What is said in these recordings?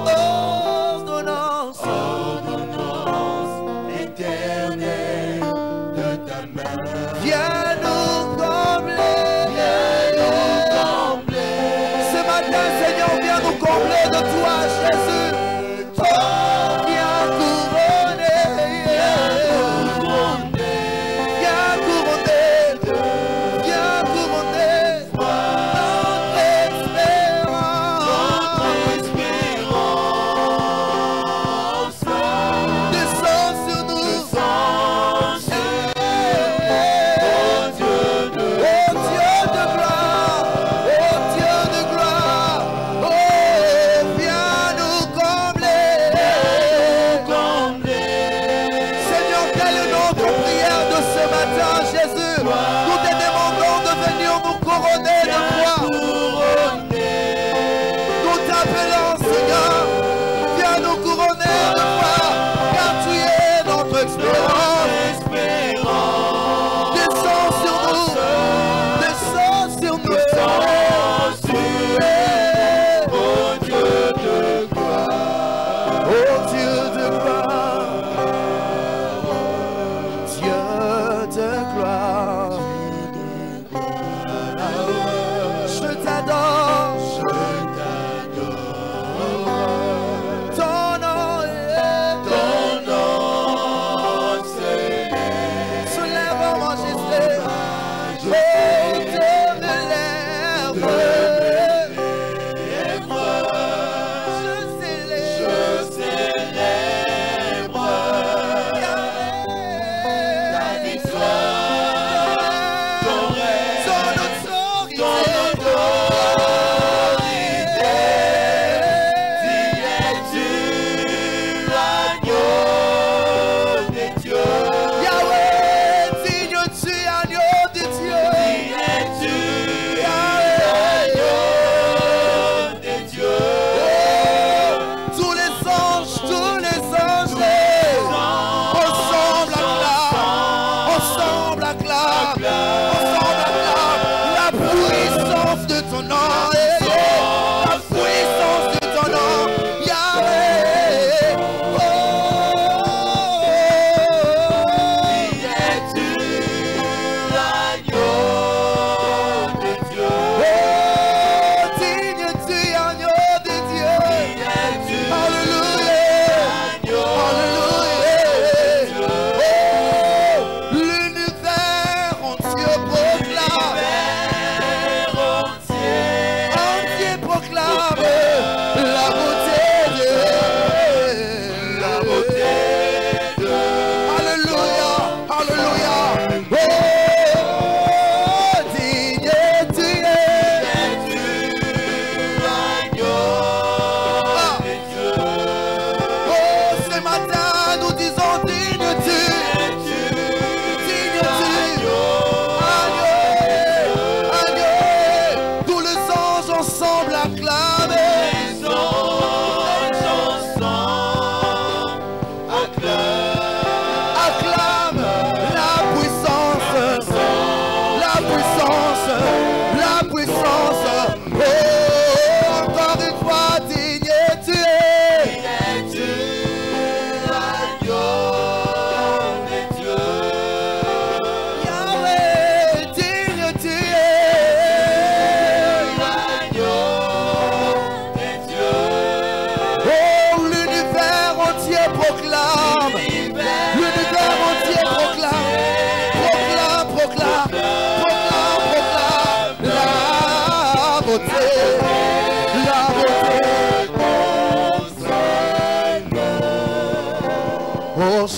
ordonnance, éternelle de ta main. Viens nous combler, ce matin, Seigneur, viens nous combler de toi, Jésus. Oh, viens couronner, viens couronner, viens couronner notre espérance. Descends sur nous,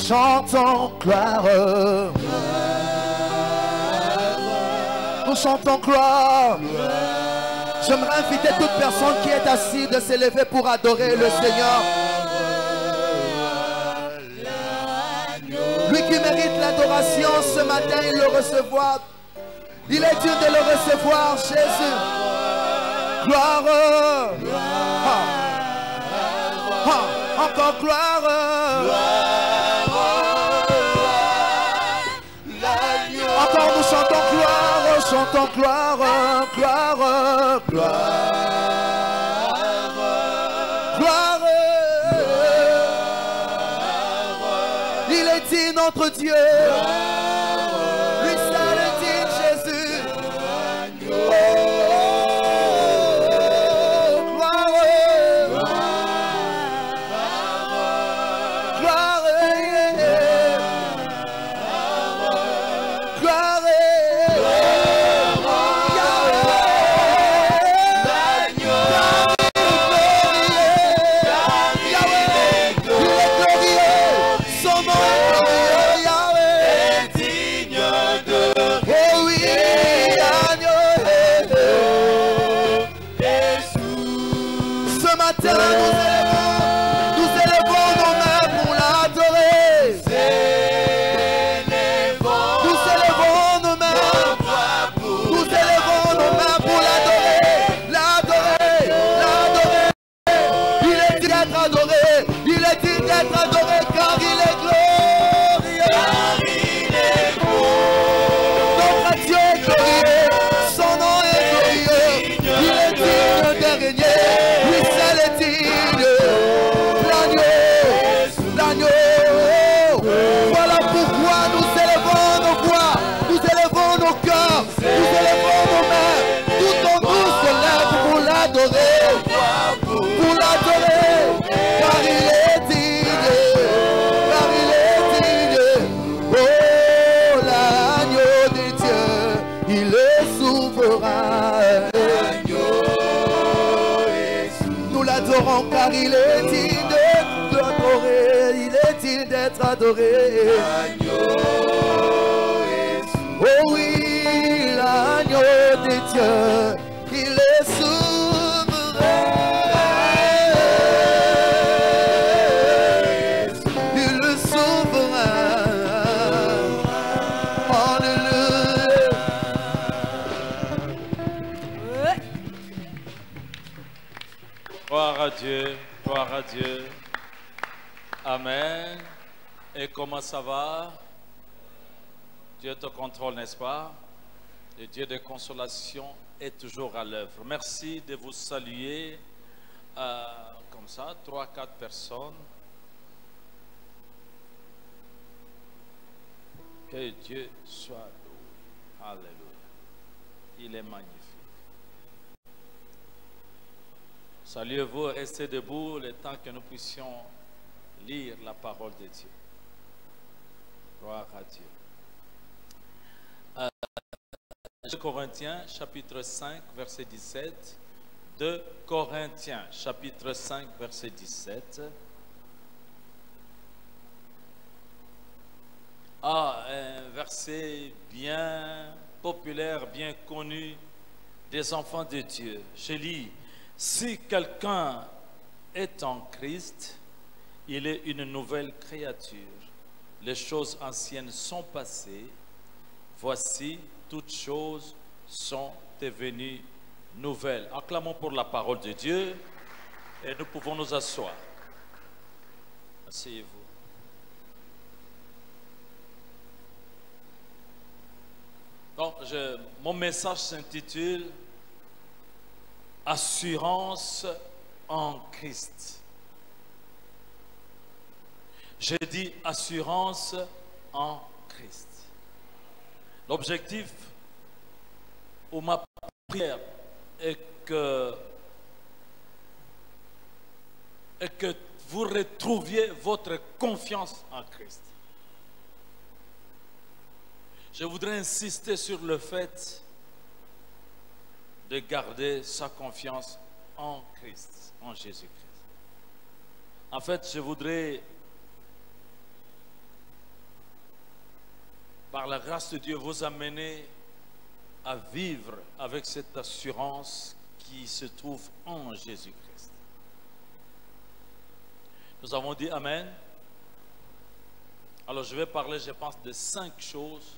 chantons gloire. Nous chantons gloire. J'aimerais inviter toute personne qui est assise de s'élever pour adorer le Seigneur. Lui qui mérite l'adoration ce matin, il le recevra. Il est digne de le recevoir, Jésus. Gloire. Encore gloire. Encore nous chantons gloire, chantons gloire, gloire, gloire. Gloire. Il est digne notre Dieu. Lui seul est digne Jésus. Oh, gloire. Gloire. Gloire. Nous élevons nos mains pour l'adorer. Nous élevons nos mains. Nous élevons nos mains pour l'adorer. L'adorer. L'adorer. Il est digne d'être adoré. Il est digne d'être adoré car il est glorieux. Notre Dieu est glorieux. Son nom est glorieux. Il est digne de régner. Lui seul est digne. L'agneau. Voilà pourquoi nous élevons nos voix, nous élevons nos cœurs, nous élevons nos mains. Tout en nous se lève pour l'adorer, car il est digne, Oh, l'agneau de Dieu, il est souverain. Nous l'adorons car il est digne d'être adoré. Il est digne d'être adoré. Oh oui, l'agneau de Dieu, il est souverain. Il est souverain. Alléluia. Gloire à Dieu, gloire à Dieu. Amen. Et comment ça va? Dieu te contrôle, n'est-ce pas? Le Dieu de consolation est toujours à l'œuvre. Merci de vous saluer comme ça, 3-4 personnes. Que Dieu soit loué. Alléluia. Il est magnifique. Saluez-vous, restez debout le temps que nous puissions lire la parole de Dieu. Gloire à Dieu. 2 Corinthiens, chapitre 5, verset 17. 2 Corinthiens, chapitre 5, verset 17. Un verset bien populaire, bien connu des enfants de Dieu. Je lis, si quelqu'un est en Christ, il est une nouvelle créature. Les choses anciennes sont passées. Voici, toutes choses sont devenues nouvelles. Acclamons pour la parole de Dieu et nous pouvons nous asseoir. Asseyez-vous. Donc, mon message s'intitule « Assurance en Christ ». J'ai dit « Assurance en Christ ». L'objectif ou ma prière est que vous retrouviez votre confiance en Christ. Je voudrais insister sur le fait de garder sa confiance en Christ, en Jésus-Christ. En fait, je voudrais, par la grâce de Dieu, vous amener à vivre avec cette assurance qui se trouve en Jésus-Christ. Nous avons dit Amen. Alors je vais parler, je pense, de 5 choses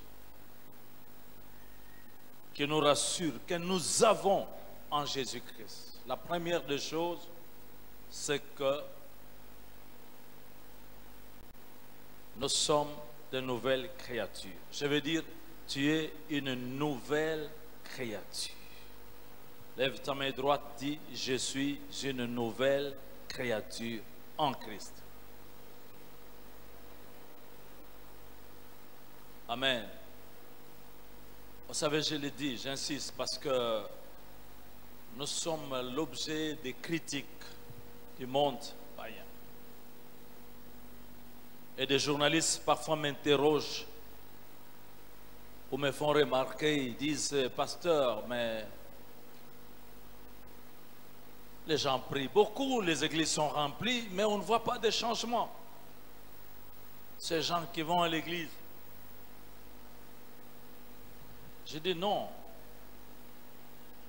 qui nous rassurent, que nous avons en Jésus-Christ. La première des choses, c'est que nous sommes de nouvelles créatures. Je veux dire, tu es une nouvelle créature. Lève ta main droite, dis, je suis une nouvelle créature en Christ. Amen. Vous savez, je l'ai dit, j'insiste, parce que nous sommes l'objet des critiques du monde païen. Et des journalistes parfois m'interrogent ou me font remarquer, ils disent, pasteur, mais les gens prient beaucoup, les églises sont remplies, mais on ne voit pas de changement. Ces gens qui vont à l'église. Je dis non,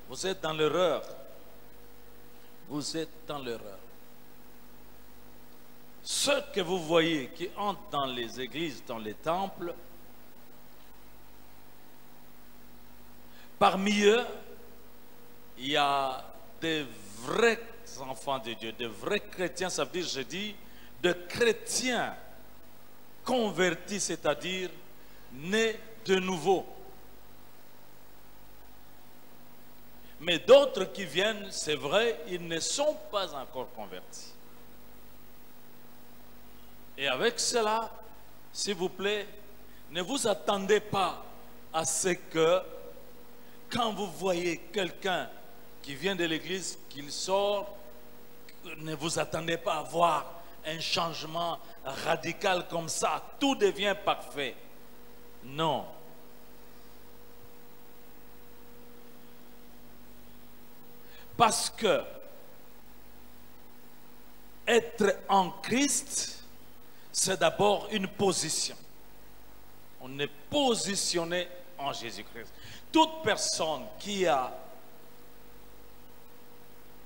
vous êtes dans l'erreur. Vous êtes dans l'erreur. Ceux que vous voyez qui entrent dans les églises, dans les temples, parmi eux, il y a des vrais enfants de Dieu, de vrais chrétiens, ça veut dire, je dis, de chrétiens convertis, c'est-à-dire nés de nouveau. Mais d'autres qui viennent, c'est vrai, ils ne sont pas encore convertis. Et avec cela, s'il vous plaît, ne vous attendez pas à ce que, quand vous voyez quelqu'un qui vient de l'église, qu'il sort, ne vous attendez pas à voir un changement radical comme ça. Tout devient parfait. Non. Parce que être en Christ, c'est d'abord une position. On est positionné en Jésus-Christ. Toute personne qui a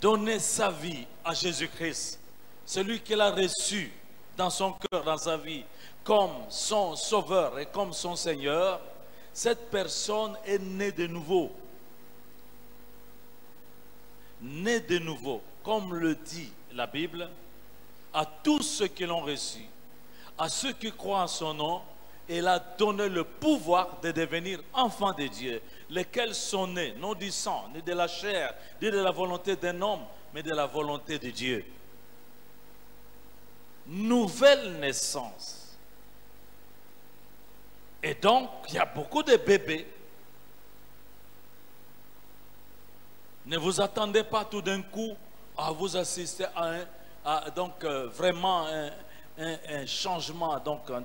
donné sa vie à Jésus-Christ, celui qui l'a reçu dans son cœur, dans sa vie, comme son sauveur et comme son Seigneur, cette personne est née de nouveau. Née de nouveau, comme le dit la Bible, à tous ceux qui l'ont reçu, à ceux qui croient en son nom, il a donné le pouvoir de devenir enfants de Dieu, lesquels sont nés, non du sang, ni de la chair, ni de la volonté d'un homme, mais de la volonté de Dieu. Nouvelle naissance. Et donc, il y a beaucoup de bébés. Ne vous attendez pas tout d'un coup à vous assister à vraiment un changement, donc un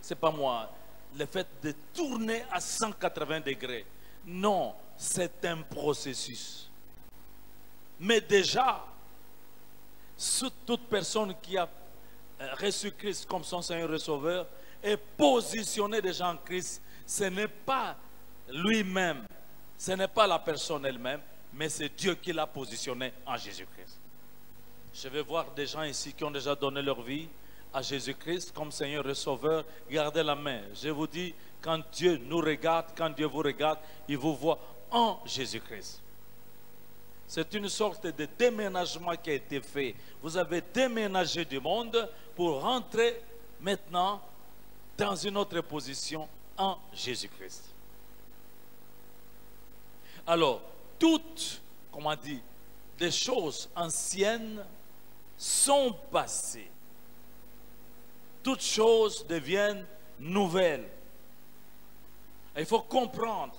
c'est pas moi, le fait de tourner à 180 degrés. Non, c'est un processus. Mais déjà, toute personne qui a reçu Christ comme son Seigneur et Sauveur est positionnée déjà en Christ. Ce n'est pas lui-même, ce n'est pas la personne elle-même, mais c'est Dieu qui l'a positionné en Jésus-Christ. Je vais voir des gens ici qui ont déjà donné leur vie à Jésus-Christ comme Seigneur et Sauveur. Gardez la main. Je vous dis, quand Dieu nous regarde, quand Dieu vous regarde, il vous voit en Jésus-Christ. C'est une sorte de déménagement qui a été fait. Vous avez déménagé du monde pour rentrer maintenant dans une autre position en Jésus-Christ. Alors, toutes, comment dire, des choses anciennes sont passées. Toutes choses deviennent nouvelles. Et il faut comprendre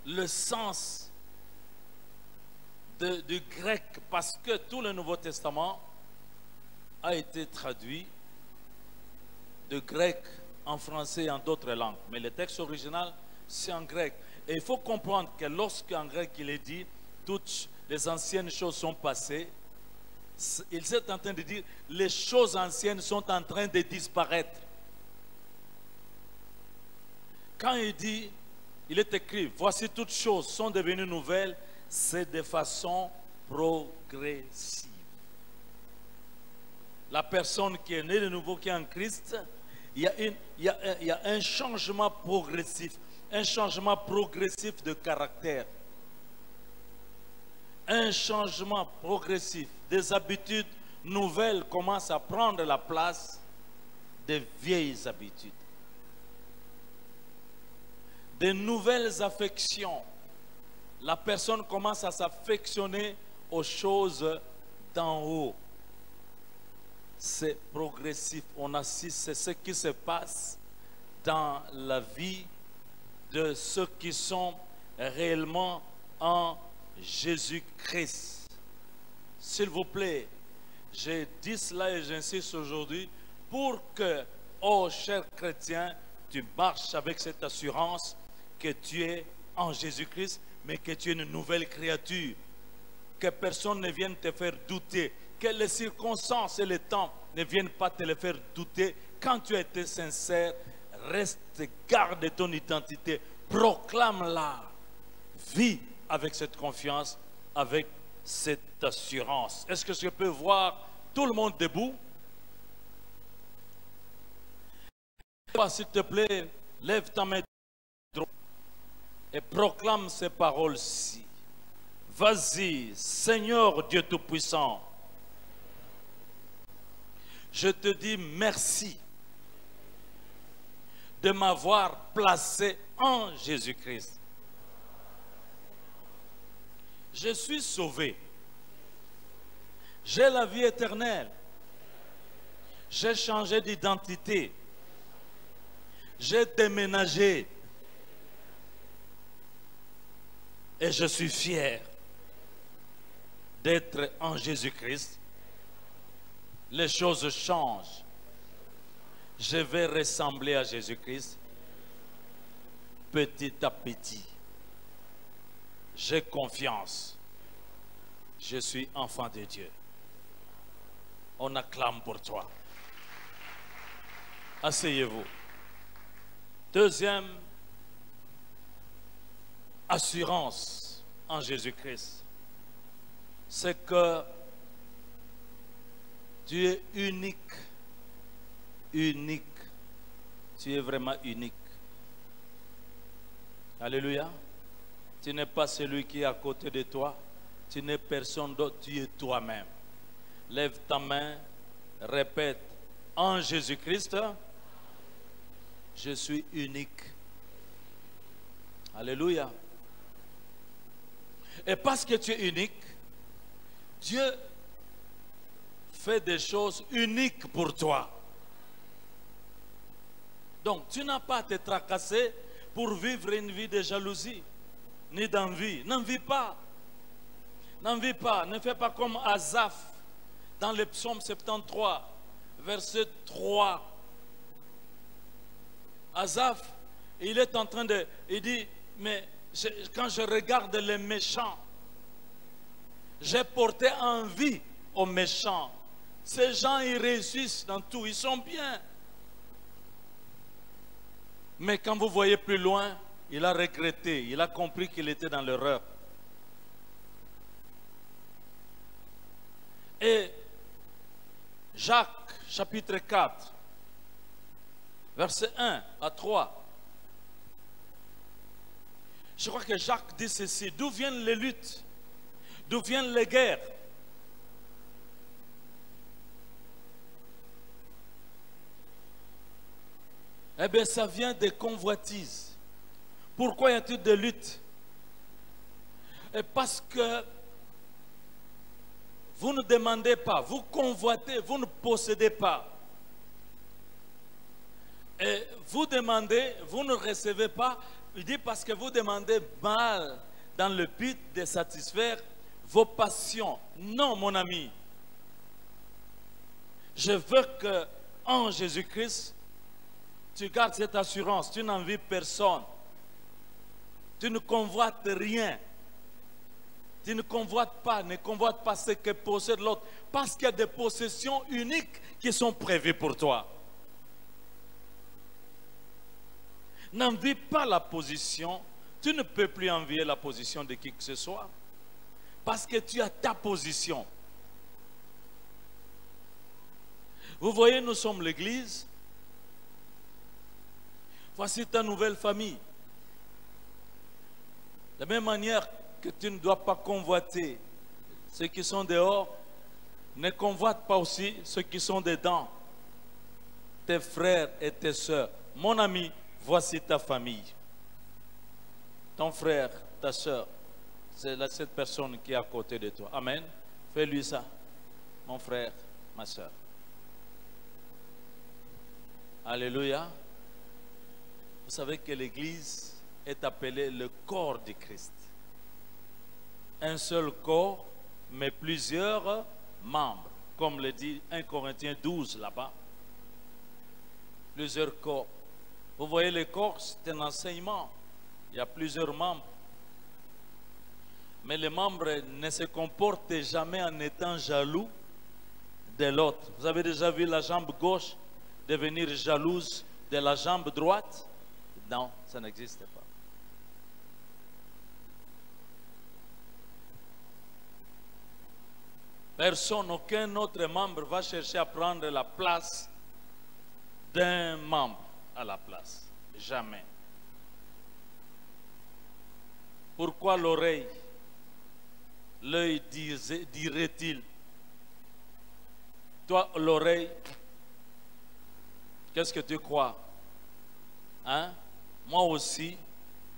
le sens du grec, parce que tout le Nouveau Testament a été traduit de grec en français et en d'autres langues. Mais le texte original, c'est en grec. Et il faut comprendre que lorsqu'en grec il est dit toutes les anciennes choses sont passées, il est en train de dire les choses anciennes sont en train de disparaître. Quand il dit, il est écrit, voici toutes choses sont devenues nouvelles, c'est de façon progressive. La personne qui est née de nouveau, qui est en Christ, il y a un changement progressif. Un changement progressif de caractère. Un changement progressif. Des habitudes nouvelles commencent à prendre la place des vieilles habitudes. Des nouvelles affections. La personne commence à s'affectionner aux choses d'en haut. C'est progressif. On assiste, c'est ce qui se passe dans la vie de ceux qui sont réellement en Jésus-Christ. S'il vous plaît, j'ai dit cela et j'insiste aujourd'hui pour que, oh cher chrétien, tu marches avec cette assurance que tu es en Jésus-Christ, mais que tu es une nouvelle créature. Que personne ne vienne te faire douter, que les circonstances et le temps ne viennent pas te le faire douter. Quand tu as été sincère, reste, garde ton identité, proclame-la, vis avec cette confiance, avec cette assurance. Est-ce que je peux voir tout le monde debout? S'il te plaît, lève ta main droite et proclame ces paroles-ci. Vas-y, Seigneur Dieu Tout-Puissant, je te dis merci de m'avoir placé en Jésus-Christ. Je suis sauvé. J'ai la vie éternelle. J'ai changé d'identité. J'ai déménagé. Et je suis fier d'être en Jésus-Christ. Les choses changent. Je vais ressembler à Jésus-Christ petit à petit. J'ai confiance. Je suis enfant de Dieu. On acclame pour toi. Asseyez-vous. Deuxième assurance en Jésus-Christ, c'est que tu es unique. Unique. Tu es vraiment unique. Alléluia. Tu n'es pas celui qui est à côté de toi. Tu n'es personne d'autre. Tu es toi-même. Lève ta main. Répète. En Jésus-Christ, je suis unique. Alléluia. Et parce que tu es unique, Dieu fait des choses uniques pour toi. Donc, tu n'as pas à te tracasser pour vivre une vie de jalousie, ni d'envie. N'envie pas. N'envie pas. Ne fais pas comme Asaph dans le psaume 73, verset 3. Asaph, il est en train de... Il dit, mais quand je regarde les méchants, j'ai porté envie aux méchants. Ces gens, ils réussissent dans tout, ils sont bien. Mais quand vous voyez plus loin, il a regretté, il a compris qu'il était dans l'erreur. Et Jacques, chapitre 4, verset 1 à 3. Je crois que Jacques dit ceci. D'où viennent les luttes? D'où viennent les guerres? Eh bien, ça vient des convoitises. Pourquoi y a-t-il des luttes? Et parce que vous ne demandez pas, vous convoitez, vous ne possédez pas. Et vous demandez, vous ne recevez pas. Il dit parce que vous demandez mal dans le but de satisfaire vos passions. Non, mon ami. Je veux que en Jésus-Christ, tu gardes cette assurance. Tu n'envies personne. Tu ne convoites rien. Tu ne convoites pas ce que possède l'autre. Parce qu'il y a des possessions uniques qui sont prévues pour toi. N'envie pas la position. Tu ne peux plus envier la position de qui que ce soit. Parce que tu as ta position. Vous voyez, nous sommes l'Église. Voici ta nouvelle famille. De la même manière que tu ne dois pas convoiter ceux qui sont dehors, ne convoite pas aussi ceux qui sont dedans. Tes frères et tes sœurs. Mon ami, voici ta famille. Ton frère, ta sœur, c'est cette personne qui est à côté de toi. Amen. Fais-lui ça. mon frère, ma soeur. Alléluia. Vous savez que l'Église est appelée le corps du Christ. Un seul corps, mais plusieurs membres. Comme le dit 1 Corinthiens 12 là-bas. Plusieurs corps. Vous voyez, le corps, c'est un enseignement. Il y a plusieurs membres. Mais les membres ne se comportent jamais en étant jaloux de l'autre. Vous avez déjà vu la jambe gauche devenir jalouse de la jambe droite? Non, ça n'existe pas. Personne, aucun autre membre va chercher à prendre la place d'un membre à la place. Jamais. Pourquoi l'oreille? L'œil dirait-il. Toi, l'oreille, qu'est-ce que tu crois? Hein? Moi aussi,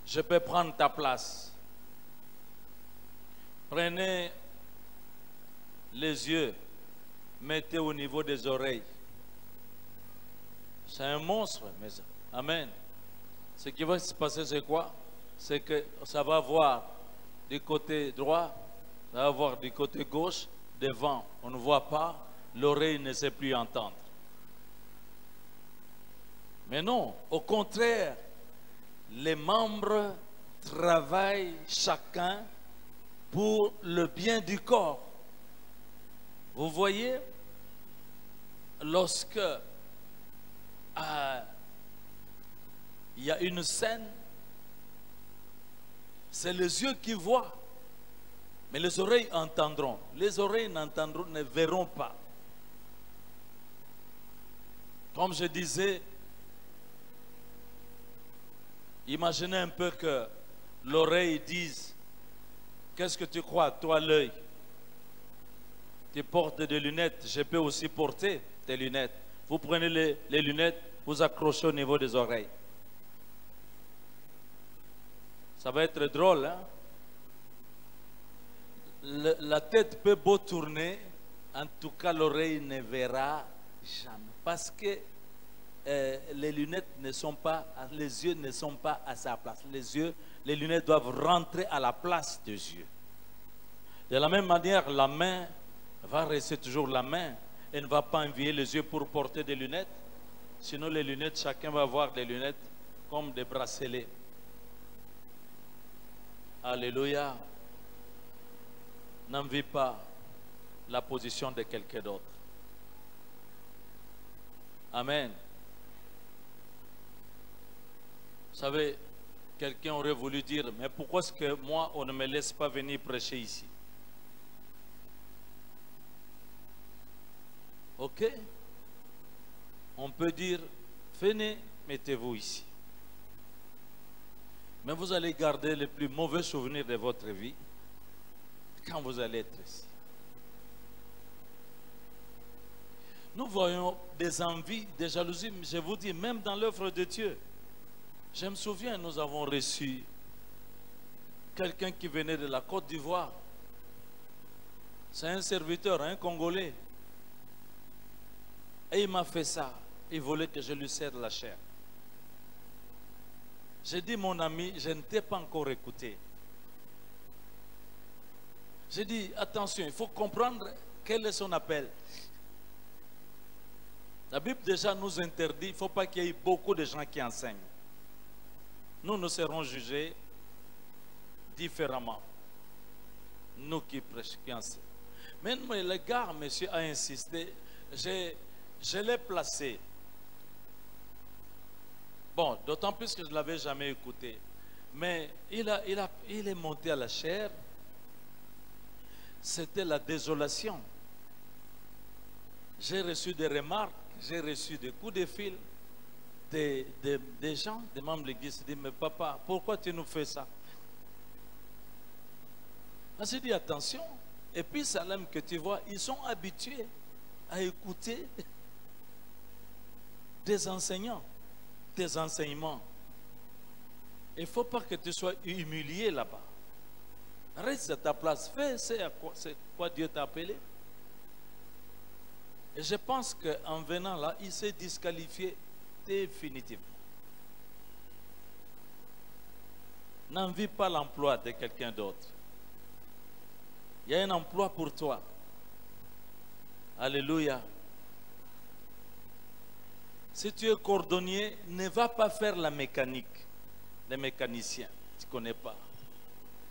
je peux prendre ta place. Prenez les yeux, mettez au niveau des oreilles. C'est un monstre, mais amen. Ce qui va se passer, c'est quoi? C'est que ça va voir du côté droit, ça va voir du côté gauche, devant, on ne voit pas, l'oreille ne sait plus entendre. Mais non, au contraire, les membres travaillent chacun pour le bien du corps. Vous voyez, lorsque il y a une scène, c'est les yeux qui voient, mais les oreilles entendront. Les oreilles n'entendront, ne verront pas. Comme je disais, imaginez un peu que l'oreille dise, qu'est-ce que tu crois, toi l'œil? Tu portes des lunettes, je peux aussi porter des lunettes. Vous prenez les lunettes, vous accrochez au niveau des oreilles. Ça va être drôle, hein? La tête peut beau tourner, en tout cas l'oreille ne verra jamais. Parce que les lunettes ne sont pas, les yeux ne sont pas à sa place. Les lunettes doivent rentrer à la place des yeux. De la même manière, la main va rester toujours la main. Elle ne va pas envier les yeux pour porter des lunettes. Sinon, les lunettes, chacun va avoir des lunettes comme des bracelets. Alléluia. N'envie pas la position de quelqu'un d'autre. Amen. Vous savez, quelqu'un aurait voulu dire, mais pourquoi est-ce que moi, on ne me laisse pas venir prêcher ici? Ok? On peut dire, venez, mettez-vous ici. Mais vous allez garder les plus mauvais souvenirs de votre vie quand vous allez être ici. Nous voyons des envies, des jalousies, je vous dis, même dans l'œuvre de Dieu. Je me souviens, nous avons reçu quelqu'un qui venait de la Côte d'Ivoire. C'est un serviteur, un Congolais. Et il m'a fait ça. Il voulait que je lui serre la chair. J'ai dit, mon ami, je ne t'ai pas encore écouté. J'ai dit, attention, il faut comprendre quel est son appel. La Bible déjà nous interdit, il ne faut pas qu'il y ait beaucoup de gens qui enseignent. Nous serons jugés différemment. Nous qui prêchons, qui enseignent. Mais le gars, monsieur, a insisté. Je l'ai placé. Bon, d'autant plus que je ne l'avais jamais écouté. Mais il est monté à la chair. C'était la désolation. J'ai reçu des remarques, j'ai reçu des coups de fil des gens, des membres de l'église. Ils disent, mais papa, pourquoi tu nous fais ça? J'ai dit, attention. Et puis, Salem, que tu vois, ils sont habitués à écouter des enseignants, des enseignements. Il ne faut pas que tu sois humilié là-bas. Reste à ta place, fais c'est quoi Dieu t'a appelé. Et je pense qu'en venant là, il s'est disqualifié définitivement. N'envie pas l'emploi de quelqu'un d'autre. Il y a un emploi pour toi. Alléluia. Si tu es cordonnier, ne va pas faire la mécanique. Les mécaniciens, tu ne connais pas.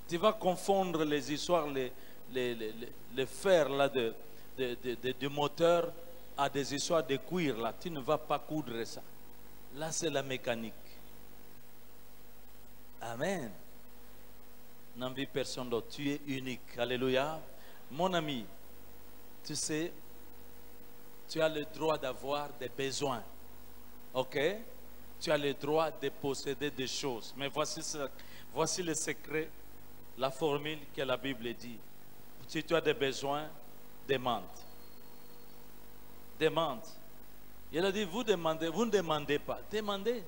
Tu vas confondre les histoires, les fers là de moteur à des histoires de cuir là. Tu ne vas pas coudre ça. Là, c'est la mécanique. Amen. N'envie personne d'autre. Tu es unique. Alléluia. Mon ami, tu sais, tu as le droit d'avoir des besoins. Ok? Tu as le droit de posséder des choses. Mais voici le secret, la formule que la Bible dit. Si tu as des besoins, demande. Demande. Il a dit, vous demandez, vous ne demandez pas. Demandez.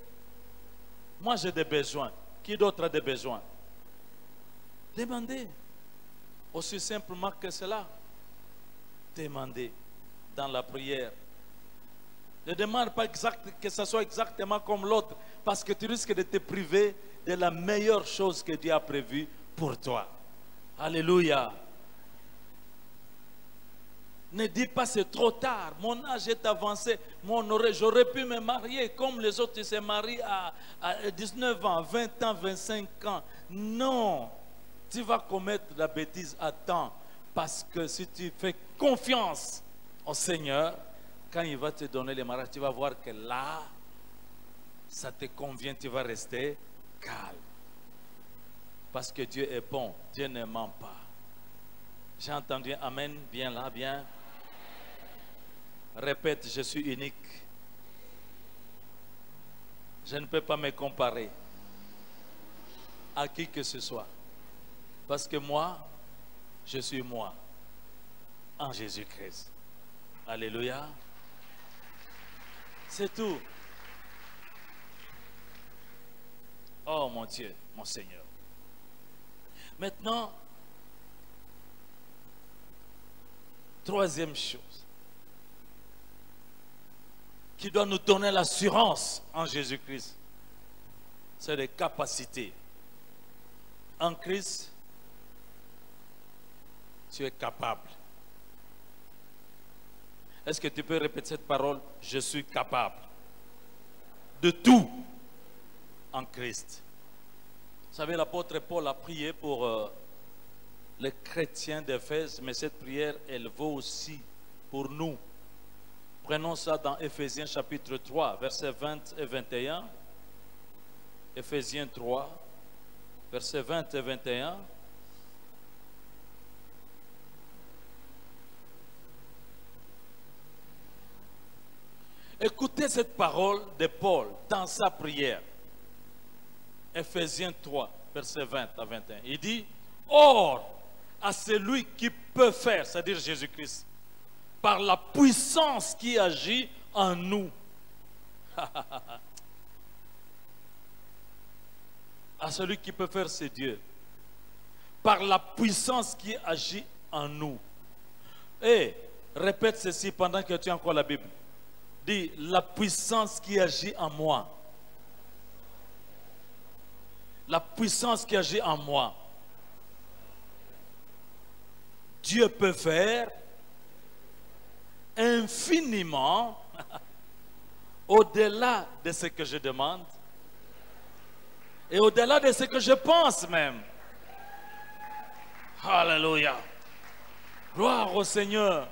Moi, j'ai des besoins. Qui d'autre a des besoins? Demandez. Aussi simplement que cela. Demandez dans la prière. Ne demande pas que ce soit exactement comme l'autre, parce que tu risques de te priver de la meilleure chose que Dieu a prévue pour toi. Alléluia. Ne dis pas c'est trop tard, mon âge est avancé, j'aurais pu me marier comme les autres se marient à 19 ans, 20 ans, 25 ans. Non, tu vas commettre la bêtise à temps, parce que si tu fais confiance au Seigneur, quand il va te donner les mariages, tu vas voir que là, ça te convient, tu vas rester calme. Parce que Dieu est bon, Dieu ne ment pas. J'ai entendu Amen, bien là, bien. Répète, je suis unique. Je ne peux pas me comparer à qui que ce soit. Parce que moi, je suis moi en Jésus-Christ. Alléluia. C'est tout. Oh mon Dieu, mon Seigneur. Maintenant, troisième chose qui doit nous donner l'assurance en Jésus-Christ, c'est les capacités. En Christ, tu es capable. Est-ce que tu peux répéter cette parole? Je suis capable de tout en Christ. Vous savez, l'apôtre Paul a prié pour les chrétiens d'Éphèse, mais cette prière, elle vaut aussi pour nous. Prenons ça dans Éphésiens chapitre 3, versets 20 et 21. Éphésiens 3, versets 20 et 21. Écoutez cette parole de Paul dans sa prière. Éphésiens 3, versets 20 à 21. Il dit, or, à celui qui peut faire, c'est-à-dire Jésus-Christ, par la puissance qui agit en nous. À celui qui peut faire, c'est Dieu. Par la puissance qui agit en nous. Et répète ceci pendant que tu as encore la Bible. Dis, la puissance qui agit en moi. La puissance qui agit en moi. Dieu peut faire infiniment au-delà de ce que je demande et au-delà de ce que je pense même. Alléluia. Gloire au Seigneur.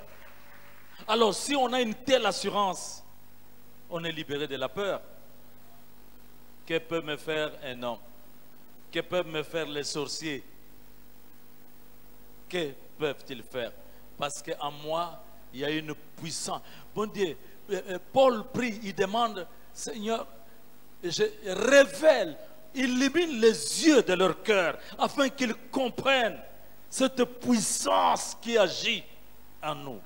Alors, si on a une telle assurance, on est libéré de la peur. Que peut me faire un homme? Que peuvent me faire les sorciers? Que peuvent-ils faire? Parce qu'en moi, il y a une puissance. Bon Dieu, Paul prie, il demande, Seigneur, je révèle, illumine les yeux de leur cœur, afin qu'ils comprennent cette puissance qui agit en nous.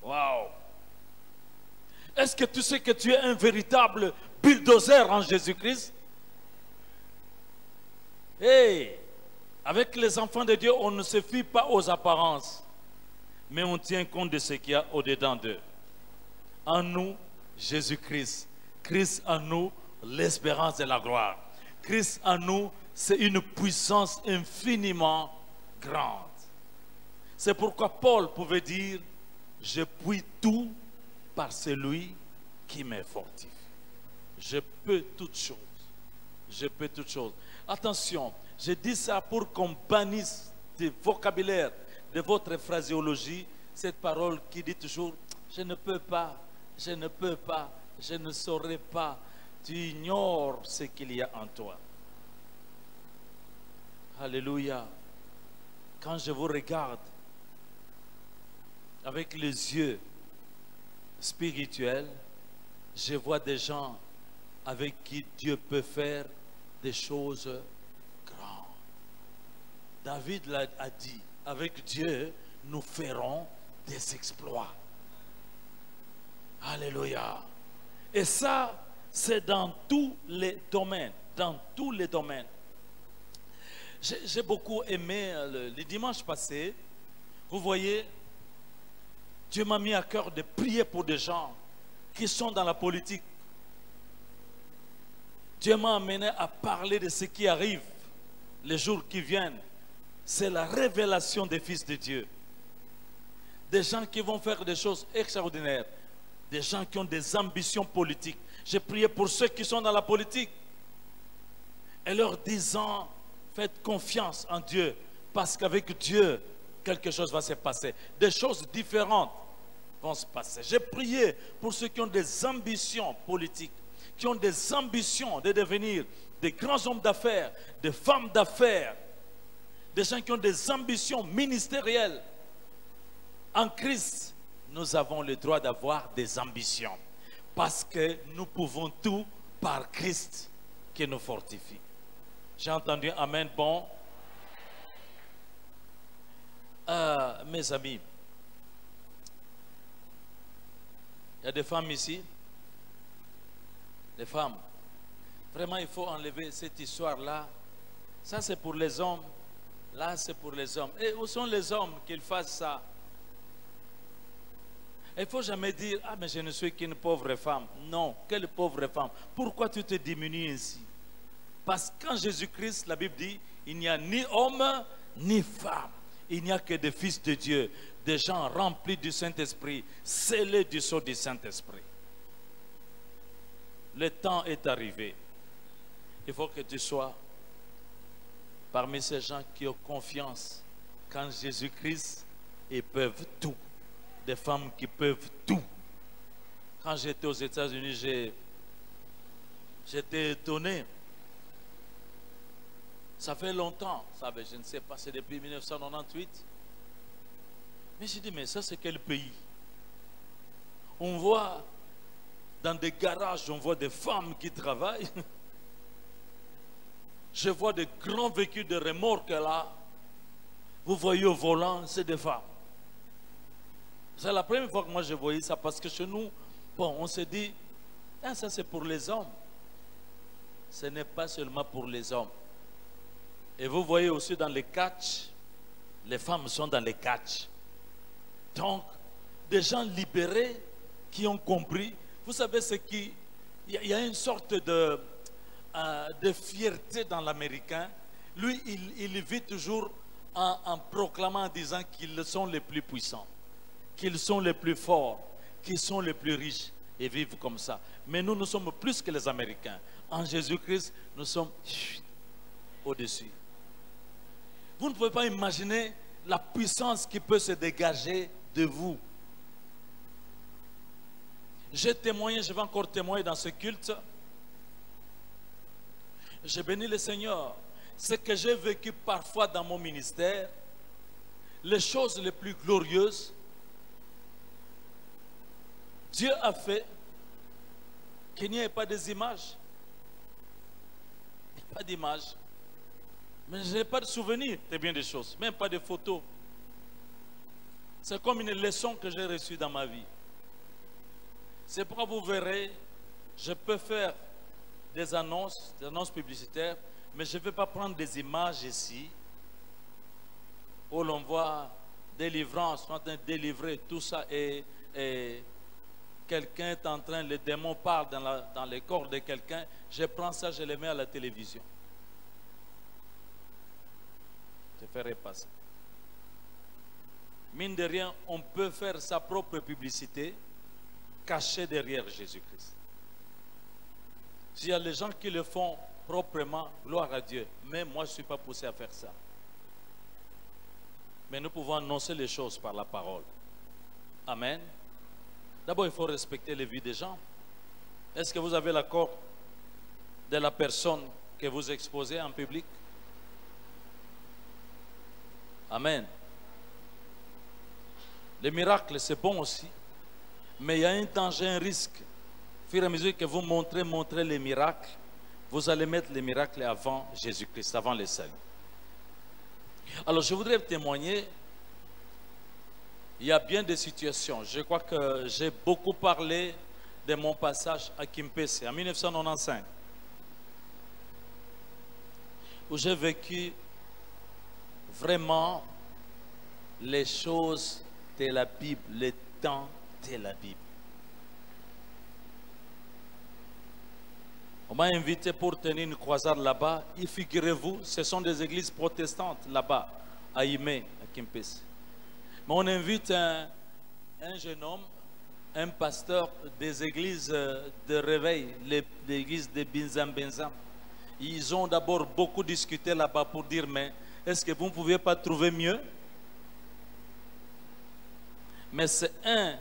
Wow! Est-ce que tu sais que tu es un véritable bulldozer en Jésus-Christ? Hey! Avec les enfants de Dieu, on ne se fie pas aux apparences. mais on tient compte de ce qu'il y a au-dedans d'eux. En nous, Jésus-Christ. Christ en nous, l'espérance de la gloire. Christ en nous, c'est une puissance infiniment grande. C'est pourquoi Paul pouvait dire, je puis tout par celui qui me fortifie. Je peux toutes choses. Je peux toutes choses. Attention, je dis ça pour qu'on bannisse du vocabulaire de votre phraséologie cette parole qui dit toujours, je ne peux pas, je ne peux pas, je ne saurais pas. Tu ignores ce qu'il y a en toi. Alléluia. Quand je vous regarde avec les yeux spirituels, je vois des gens avec qui Dieu peut faire des choses grandes. David a dit, avec Dieu, nous ferons des exploits. Alléluia. Et ça, c'est dans tous les domaines. Dans tous les domaines. J'ai beaucoup aimé le dimanche passé. Vous voyez, Dieu m'a mis à cœur de prier pour des gens qui sont dans la politique. Dieu m'a amené à parler de ce qui arrive les jours qui viennent. C'est la révélation des fils de Dieu. Des gens qui vont faire des choses extraordinaires. Des gens qui ont des ambitions politiques. J'ai prié pour ceux qui sont dans la politique. Et leur disant, faites confiance en Dieu. Parce qu'avec Dieu, quelque chose va se passer. Des choses différentes vont se passer. J'ai prié pour ceux qui ont des ambitions politiques. Qui ont des ambitions de devenir des grands hommes d'affaires, des femmes d'affaires, des gens qui ont des ambitions ministérielles. En Christ, nous avons le droit d'avoir des ambitions parce que nous pouvons tout par Christ qui nous fortifie. J'ai entendu Amen. Bon, mes amis, il y a des femmes ici. Les femmes, vraiment il faut enlever cette histoire-là. Ça c'est pour les hommes, là c'est pour les hommes. Et où sont les hommes qu'ils fassent ça? Il ne faut jamais dire, ah mais je ne suis qu'une pauvre femme. Non, quelle pauvre femme? Pourquoi tu te diminues ainsi? Parce qu'en Jésus-Christ, la Bible dit, il n'y a ni homme ni femme. Il n'y a que des fils de Dieu, des gens remplis du Saint-Esprit, scellés du sceau du Saint-Esprit. Le temps est arrivé. Il faut que tu sois parmi ces gens qui ont confiance qu'en Jésus-Christ, ils peuvent tout. Des femmes qui peuvent tout. Quand j'étais aux États-Unis, j'étais étonné. Ça fait longtemps, je ne sais pas, c'est depuis 1998. Mais j'ai dit, mais ça c'est quel pays? On voit dans des garages, on voit des femmes qui travaillent. Je vois des grands véhicules de remorques là. Vous voyez au volant, c'est des femmes. C'est la première fois que moi je voyais ça parce que chez nous, bon, on se dit, ah, ça c'est pour les hommes. Ce n'est pas seulement pour les hommes. Et vous voyez aussi dans les catchs, les femmes sont dans les catchs. Donc, des gens libérés qui ont compris. Vous savez ce qui... Il y a une sorte de fierté dans l'Américain. Lui, il vit toujours en proclamant, en disant qu'ils sont les plus puissants, qu'ils sont les plus forts, qu'ils sont les plus riches et vivent comme ça. Mais nous, nous sommes plus que les Américains. En Jésus-Christ, nous sommes au-dessus. Vous ne pouvez pas imaginer la puissance qui peut se dégager de vous. J'ai témoigné, je vais encore témoigner dans ce culte. J'ai béni le Seigneur. Ce que j'ai vécu parfois dans mon ministère, les choses les plus glorieuses, Dieu a fait qu'il n'y ait pas des images. Pas d'images. Mais je n'ai pas de souvenirs de bien des choses, même pas de photos. C'est comme une leçon que j'ai reçue dans ma vie. C'est pourquoi vous verrez, je peux faire des annonces publicitaires, mais je ne vais pas prendre des images ici où l'on voit délivrance, sont en train de délivrer tout ça et quelqu'un est en train, le démon parle dans le corps de quelqu'un, je prends ça, je le mets à la télévision. Je ferai passer. Mine de rien, on peut faire sa propre publicité cachée derrière Jésus-Christ. S'il y a des gens qui le font proprement, gloire à Dieu. Mais moi, je ne suis pas poussé à faire ça. Mais nous pouvons annoncer les choses par la parole. Amen. D'abord, il faut respecter les vies des gens. Est-ce que vous avez l'accord de la personne que vous exposez en public? Amen. Les miracles, c'est bon aussi. Mais il y a un danger, un risque. Au fur et à mesure que vous montrez les miracles, vous allez mettre les miracles avant Jésus-Christ, avant le salut. Alors, je voudrais témoigner. Il y a bien des situations. Je crois que j'ai beaucoup parlé de mon passage à Kimpese en 1995, où j'ai vécu vraiment les choses de la Bible, les temps de la Bible. On m'a invité pour tenir une croisade là-bas. Et figurez-vous, ce sont des églises protestantes là-bas, à Ime, à Kimpese. Mais on invite un jeune homme, un pasteur des églises de réveil, l'église de Binzam. Ils ont d'abord beaucoup discuté là-bas pour dire, mais est-ce que vous ne pouvez pas trouver mieux? Mais c'est un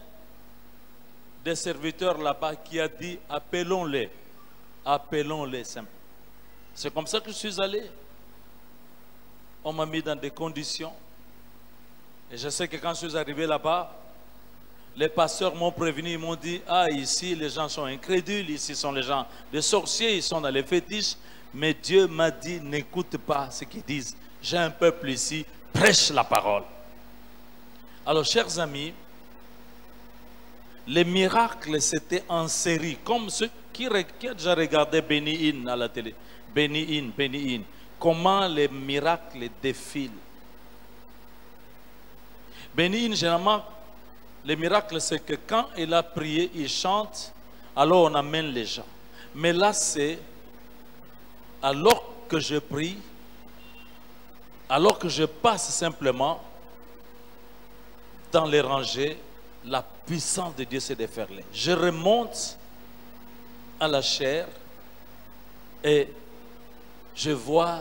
des serviteurs là-bas qui a dit, appelons-les. Appelons-les simplement. C'est comme ça que je suis allé. On m'a mis dans des conditions. Et je sais que quand je suis arrivé là-bas, les pasteurs m'ont prévenu, ils m'ont dit, ah, ici les gens sont incrédules, ici sont les gens des sorciers, ils sont dans les fétiches. Mais Dieu m'a dit, n'écoute pas ce qu'ils disent. J'ai un peuple ici, prêche la parole. Alors, chers amis, les miracles, c'était en série, comme ceux qui a déjà regardé Benny Hinn à la télé. Benny Hinn. Comment les miracles défilent. Benny Hinn, généralement, les miracles, c'est que quand il a prié, il chante, alors on amène les gens. Mais là, c'est alors que je prie, alors que je passe simplement dans les rangées, la puissance de Dieu s'est déferlée. Je remonte à la chair et je vois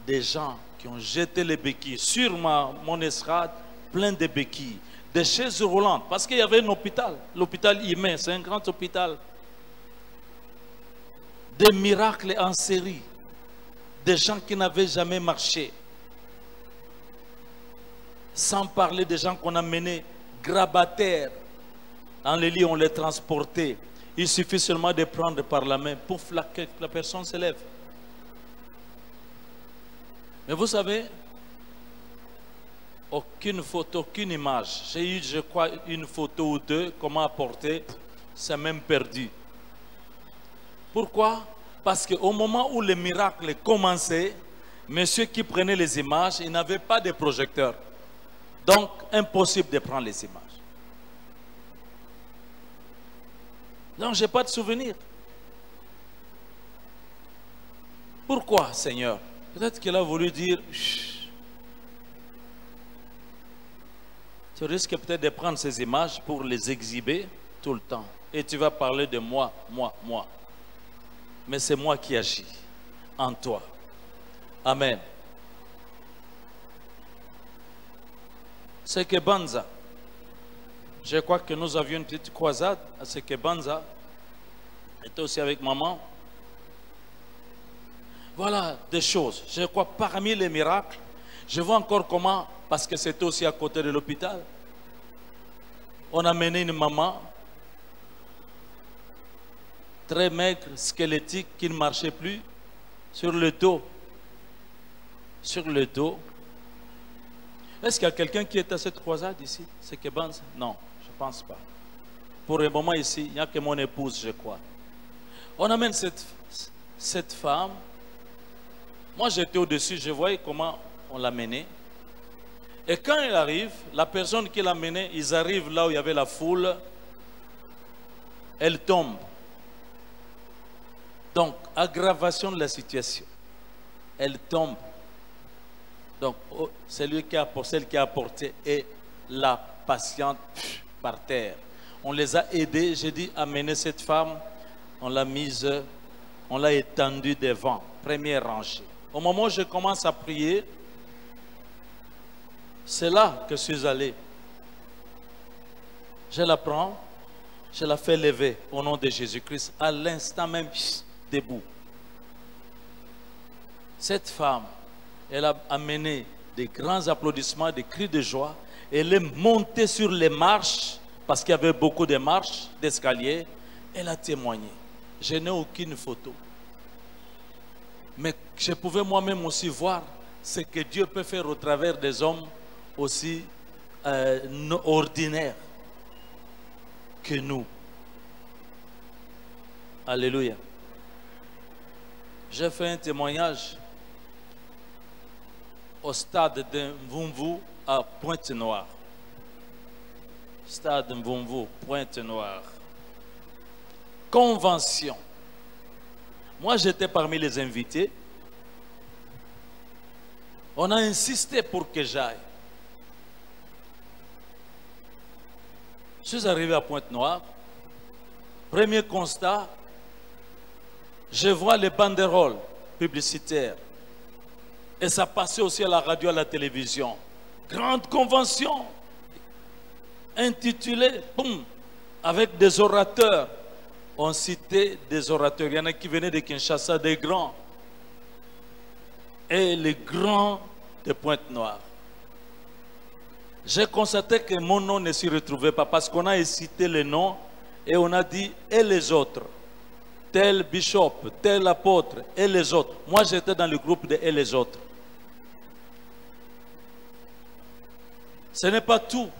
des gens qui ont jeté les béquilles sur mon estrade, plein de béquilles, des chaises roulantes, parce qu'il y avait un hôpital, l'hôpital Ime, c'est un grand hôpital. Des miracles en série, des gens qui n'avaient jamais marché, sans parler des gens qu'on a menés grabataires dans les lits, on les transportait. Il suffit seulement de prendre par la main pour que la personne se lève. Mais vous savez, aucune photo, aucune image. J'ai eu, je crois, une photo ou deux, comment apporter, c'est même perdu. Pourquoi? Parce qu'au moment où le miracle commençait, monsieur qui prenait les images, il n'avait pas de projecteur. Donc, impossible de prendre les images. Donc, je n'ai pas de souvenir. Pourquoi, Seigneur? Peut-être qu'il a voulu dire, chut. Tu risques peut-être de prendre ces images pour les exhiber tout le temps. Et tu vas parler de moi, moi, moi. Mais c'est moi qui agis en toi. Amen. Sekebanza. Je crois que nous avions une petite croisade à Sekebanza. J'étais aussi avec maman. Voilà des choses. Je crois parmi les miracles, je vois encore comment, parce que c'était aussi à côté de l'hôpital, on a mené une maman très maigre, squelettique, qui ne marchait plus, sur le dos. Sur le dos. Est-ce qu'il y a quelqu'un qui est à cette croisade ici? C'est que Banza? Non, je ne pense pas. Pour le moment ici, il n'y a que mon épouse, je crois. On amène cette femme. Moi, j'étais au-dessus, je voyais comment on l'a menée. Et quand il arrive, la personne qui l'a mené, ils arrivent là où il y avait la foule, elle tombe. Donc, aggravation de la situation. Elle tombe. Donc, celle qui a apporté et la patiente par terre. On les a aidés. J'ai dit, amenez cette femme. On l'a mise, on l'a étendue devant, première rangée. Au moment où je commence à prier, c'est là que je suis allé. Je la prends, je la fais lever au nom de Jésus-Christ, à l'instant même, debout. Cette femme, elle a amené des grands applaudissements, des cris de joie. Elle est montée sur les marches, parce qu'il y avait beaucoup de marches, d'escaliers. Elle a témoigné. Je n'ai aucune photo. Mais je pouvais moi-même aussi voir ce que Dieu peut faire au travers des hommes aussi ordinaires que nous. Alléluia. J'ai fait un témoignage au stade de Mvumvu à Pointe-Noire. Stade de Mvumvu, Pointe-Noire. Convention. Moi, j'étais parmi les invités. On a insisté pour que j'aille. Je suis arrivé à Pointe-Noire. Premier constat, je vois les banderoles publicitaires. Et ça passait aussi à la radio, à la télévision. Grande convention intitulée, boum, avec des orateurs. On citait des orateurs. Il y en a qui venaient de Kinshasa, des grands. Et les grands de Pointe-Noire. J'ai constaté que mon nom ne s'y retrouvait pas parce qu'on a cité les noms et on a dit et les autres. Tel bishop, tel apôtre et les autres. Moi j'étais dans le groupe de et les autres. Ce n'est pas tout.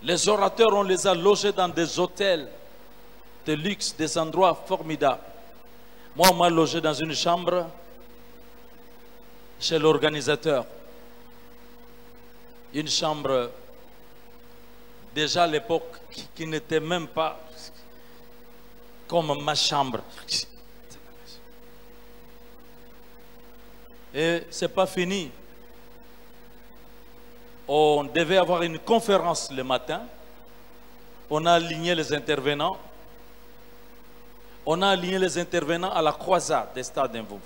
Les orateurs, on les a logés dans des hôtels de luxe, des endroits formidables. Moi, on m'a logé dans une chambre chez l'organisateur. Une chambre, déjà à l'époque, qui n'était même pas comme ma chambre. Et c'est pas fini. On devait avoir une conférence le matin. On a aligné les intervenants. On a aligné les intervenants à la croisade des stades d'Mvumvu.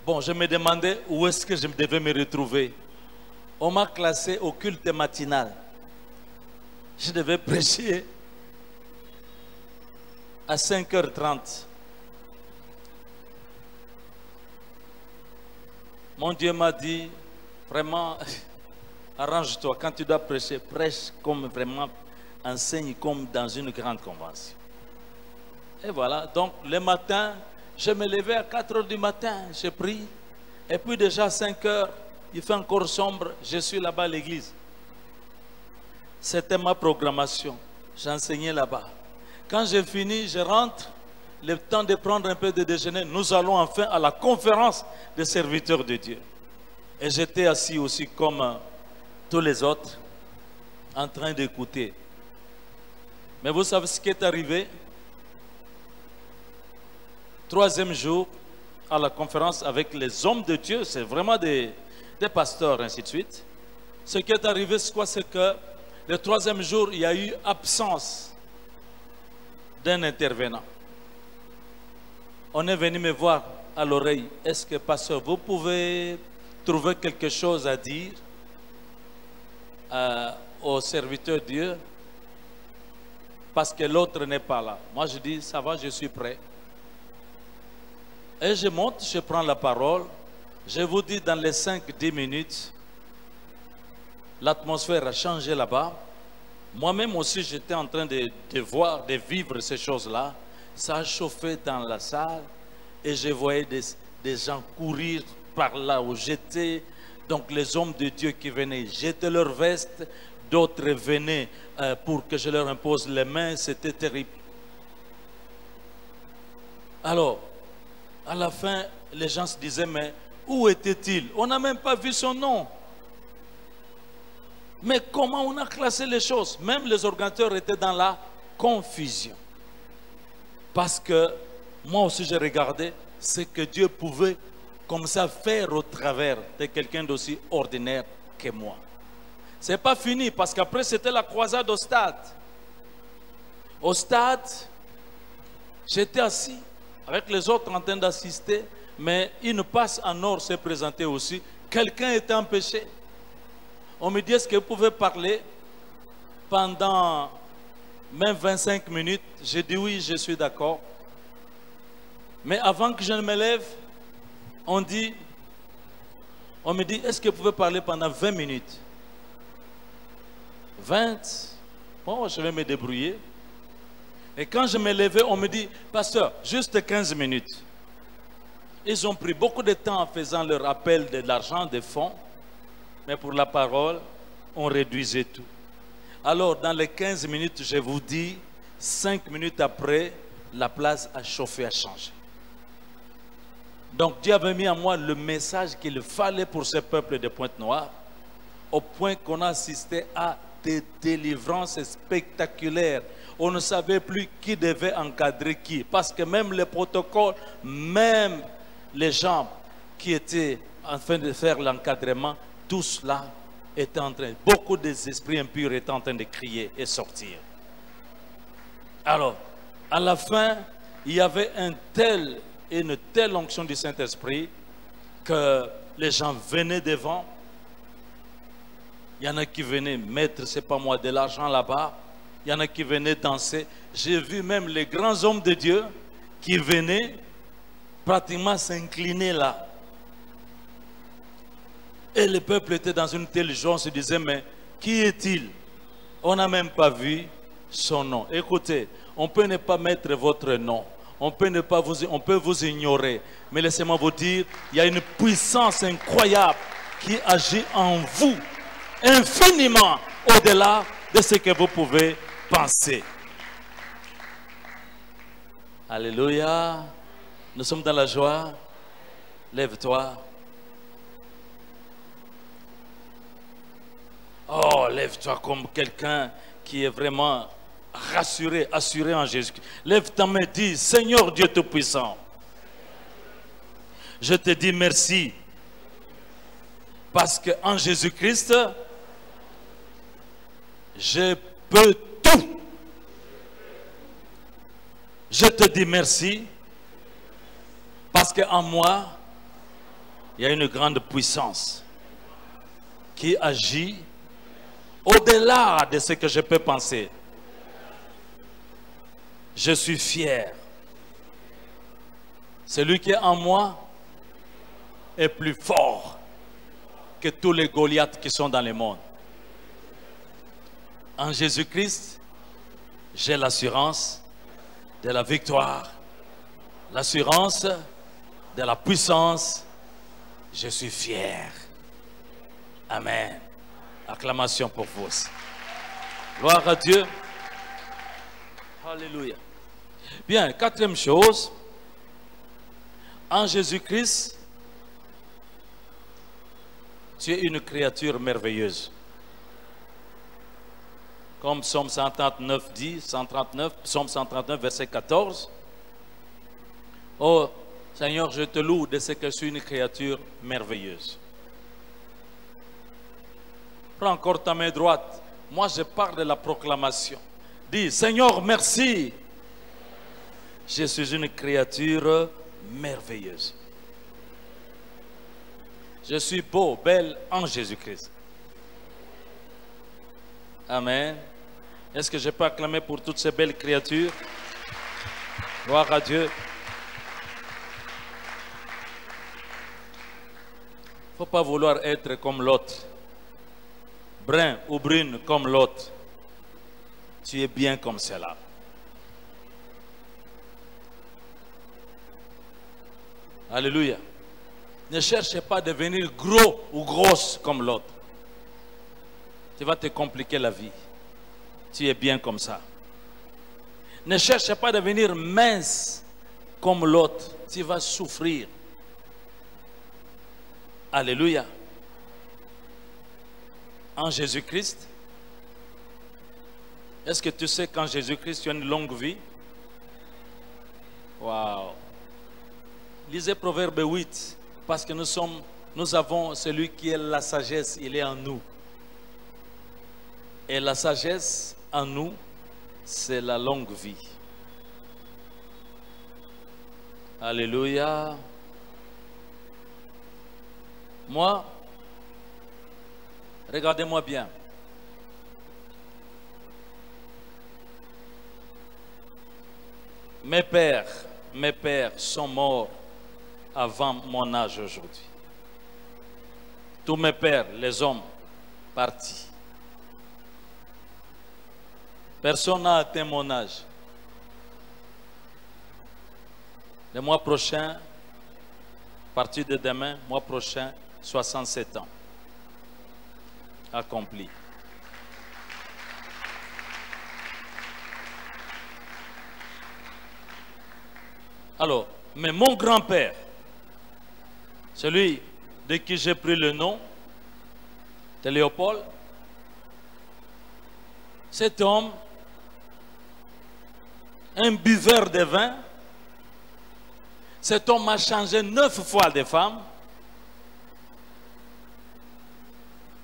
Bon, je me demandais où est-ce que je devais me retrouver. On m'a classé au culte matinal. Je devais prêcher à 5h30. Mon Dieu m'a dit, vraiment, arrange-toi. Quand tu dois prêcher, prêche comme vraiment, enseigne comme dans une grande convention. Et voilà, donc le matin, je me levais à 4h du matin, je prie. Et puis déjà à 5h, il fait encore sombre, je suis là-bas à l'église. C'était ma programmation, j'enseignais là-bas. Quand j'ai fini, je rentre, le temps de prendre un peu de déjeuner, nous allons enfin à la conférence des serviteurs de Dieu. Et j'étais assis aussi comme tous les autres, en train d'écouter. Mais vous savez ce qui est arrivé? Troisième jour, à la conférence avec les hommes de Dieu, c'est vraiment des pasteurs, ainsi de suite. Ce qui est arrivé, c'est quoi? C'est que le troisième jour, il y a eu absence d'un intervenant. On est venu me voir à l'oreille. Est-ce que, pasteur, vous pouvez trouver quelque chose à dire aux serviteurs de Dieu? Parce que l'autre n'est pas là. Moi, je dis, ça va, je suis prêt. Et je monte, je prends la parole. Je vous dis, dans les 5-10 minutes, l'atmosphère a changé là-bas. Moi-même aussi, j'étais en train de voir, de vivre ces choses-là. Ça a chauffé dans la salle et je voyais des gens courir par là où j'étais. Donc les hommes de Dieu qui venaient jeter leurs vestes, d'autres venaient pour que je leur impose les mains. C'était terrible. Alors, à la fin, les gens se disaient, mais où était-il? On n'a même pas vu son nom. Mais comment on a classé les choses? Même les organisateurs étaient dans la confusion. Parce que moi aussi j'ai regardé ce que Dieu pouvait comme ça faire au travers de quelqu'un d'aussi ordinaire que moi. Ce n'est pas fini parce qu'après c'était la croisade au stade. Au stade, j'étais assis avec les autres en train d'assister, mais une passe en or s'est présentée aussi. Quelqu'un était empêché. On me dit, est-ce que vous pouvez parler pendant même 25 minutes? J'ai dit oui, je suis d'accord. Mais avant que je ne me lève, on me dit, est-ce que vous pouvez parler pendant 20 minutes? 20? Bon, je vais me débrouiller. Et quand je me levais, on me dit, pasteur, juste 15 minutes. Ils ont pris beaucoup de temps en faisant leur appel de l'argent, des fonds. Mais pour la parole, on réduisait tout. Alors, dans les 15 minutes, je vous dis, 5 minutes après, la place a chauffé, a changé. Donc, Dieu avait mis en moi le message qu'il fallait pour ce peuple de Pointe-Noire, au point qu'on a assisté à des délivrances spectaculaires. On ne savait plus qui devait encadrer qui. Parce que même les protocoles, même les gens qui étaient en train de faire l'encadrement, tout cela était en train, beaucoup des esprits impurs étaient en train de crier et sortir. Alors, à la fin, il y avait une telle onction du Saint-Esprit que les gens venaient devant. Il y en a qui venaient mettre, c'est pas moi, de l'argent là-bas. Il y en a qui venaient danser. J'ai vu même les grands hommes de Dieu qui venaient pratiquement s'incliner là. Et le peuple était dans une telle joie, on se disait, mais qui est-il? On n'a même pas vu son nom. Écoutez, on peut ne pas mettre votre nom. On peut vous ignorer. Mais laissez-moi vous dire, il y a une puissance incroyable qui agit en vous, infiniment au-delà de ce que vous pouvez penser. Alléluia. Nous sommes dans la joie. Lève-toi. Oh, lève-toi comme quelqu'un qui est vraiment rassuré, assuré en Jésus. Lève ta main et dis, Seigneur Dieu Tout-Puissant, je te dis merci. Parce qu'en Jésus-Christ, je peux tout. Je te dis merci. Parce qu'en moi, il y a une grande puissance qui agit au-delà de ce que je peux penser. Je suis fier. Celui qui est en moi est plus fort que tous les Goliaths qui sont dans le monde. En Jésus-Christ, j'ai l'assurance de la victoire, l'assurance de la puissance. Je suis fier. Amen. Acclamation pour vous. Gloire à Dieu. Alléluia. Bien, quatrième chose. En Jésus-Christ, tu es une créature merveilleuse. Comme Psaume 139 dit, 139, Psaume 139, verset 14. Oh Seigneur, je te loue de ce que je suis une créature merveilleuse. Prends encore ta main droite. Moi, je parle de la proclamation. Dis, Seigneur, merci. Je suis une créature merveilleuse. Je suis beau, belle en Jésus-Christ. Amen. Est-ce que je peux acclamer pour toutes ces belles créatures? Gloire à Dieu. Il ne faut pas vouloir être comme l'autre. Brun ou brune comme l'autre. Tu es bien comme cela. Alléluia. Ne cherchez pas à devenir gros ou grosse comme l'autre. Tu vas te compliquer la vie. Tu es bien comme ça. Ne cherchez pas à devenir mince comme l'autre. Tu vas souffrir. Alléluia. en Jésus-Christ. Est-ce que tu sais qu'en Jésus-Christ, tu as une longue vie? Waouh! Lisez Proverbe 8, parce que nous avons celui qui est la sagesse, il est en nous. Et la sagesse en nous, c'est la longue vie. Alléluia. Moi, regardez-moi bien. Mes pères sont morts avant mon âge aujourd'hui. Tous mes pères, les hommes, partis. Personne n'a atteint mon âge. Le mois prochain, à partir de demain, mois prochain, 67 ans. Accompli. Alors, mais mon grand-père, celui de qui j'ai pris le nom, de Léopold, cet homme, un buveur de vin, cet homme a changé 9 fois de femme.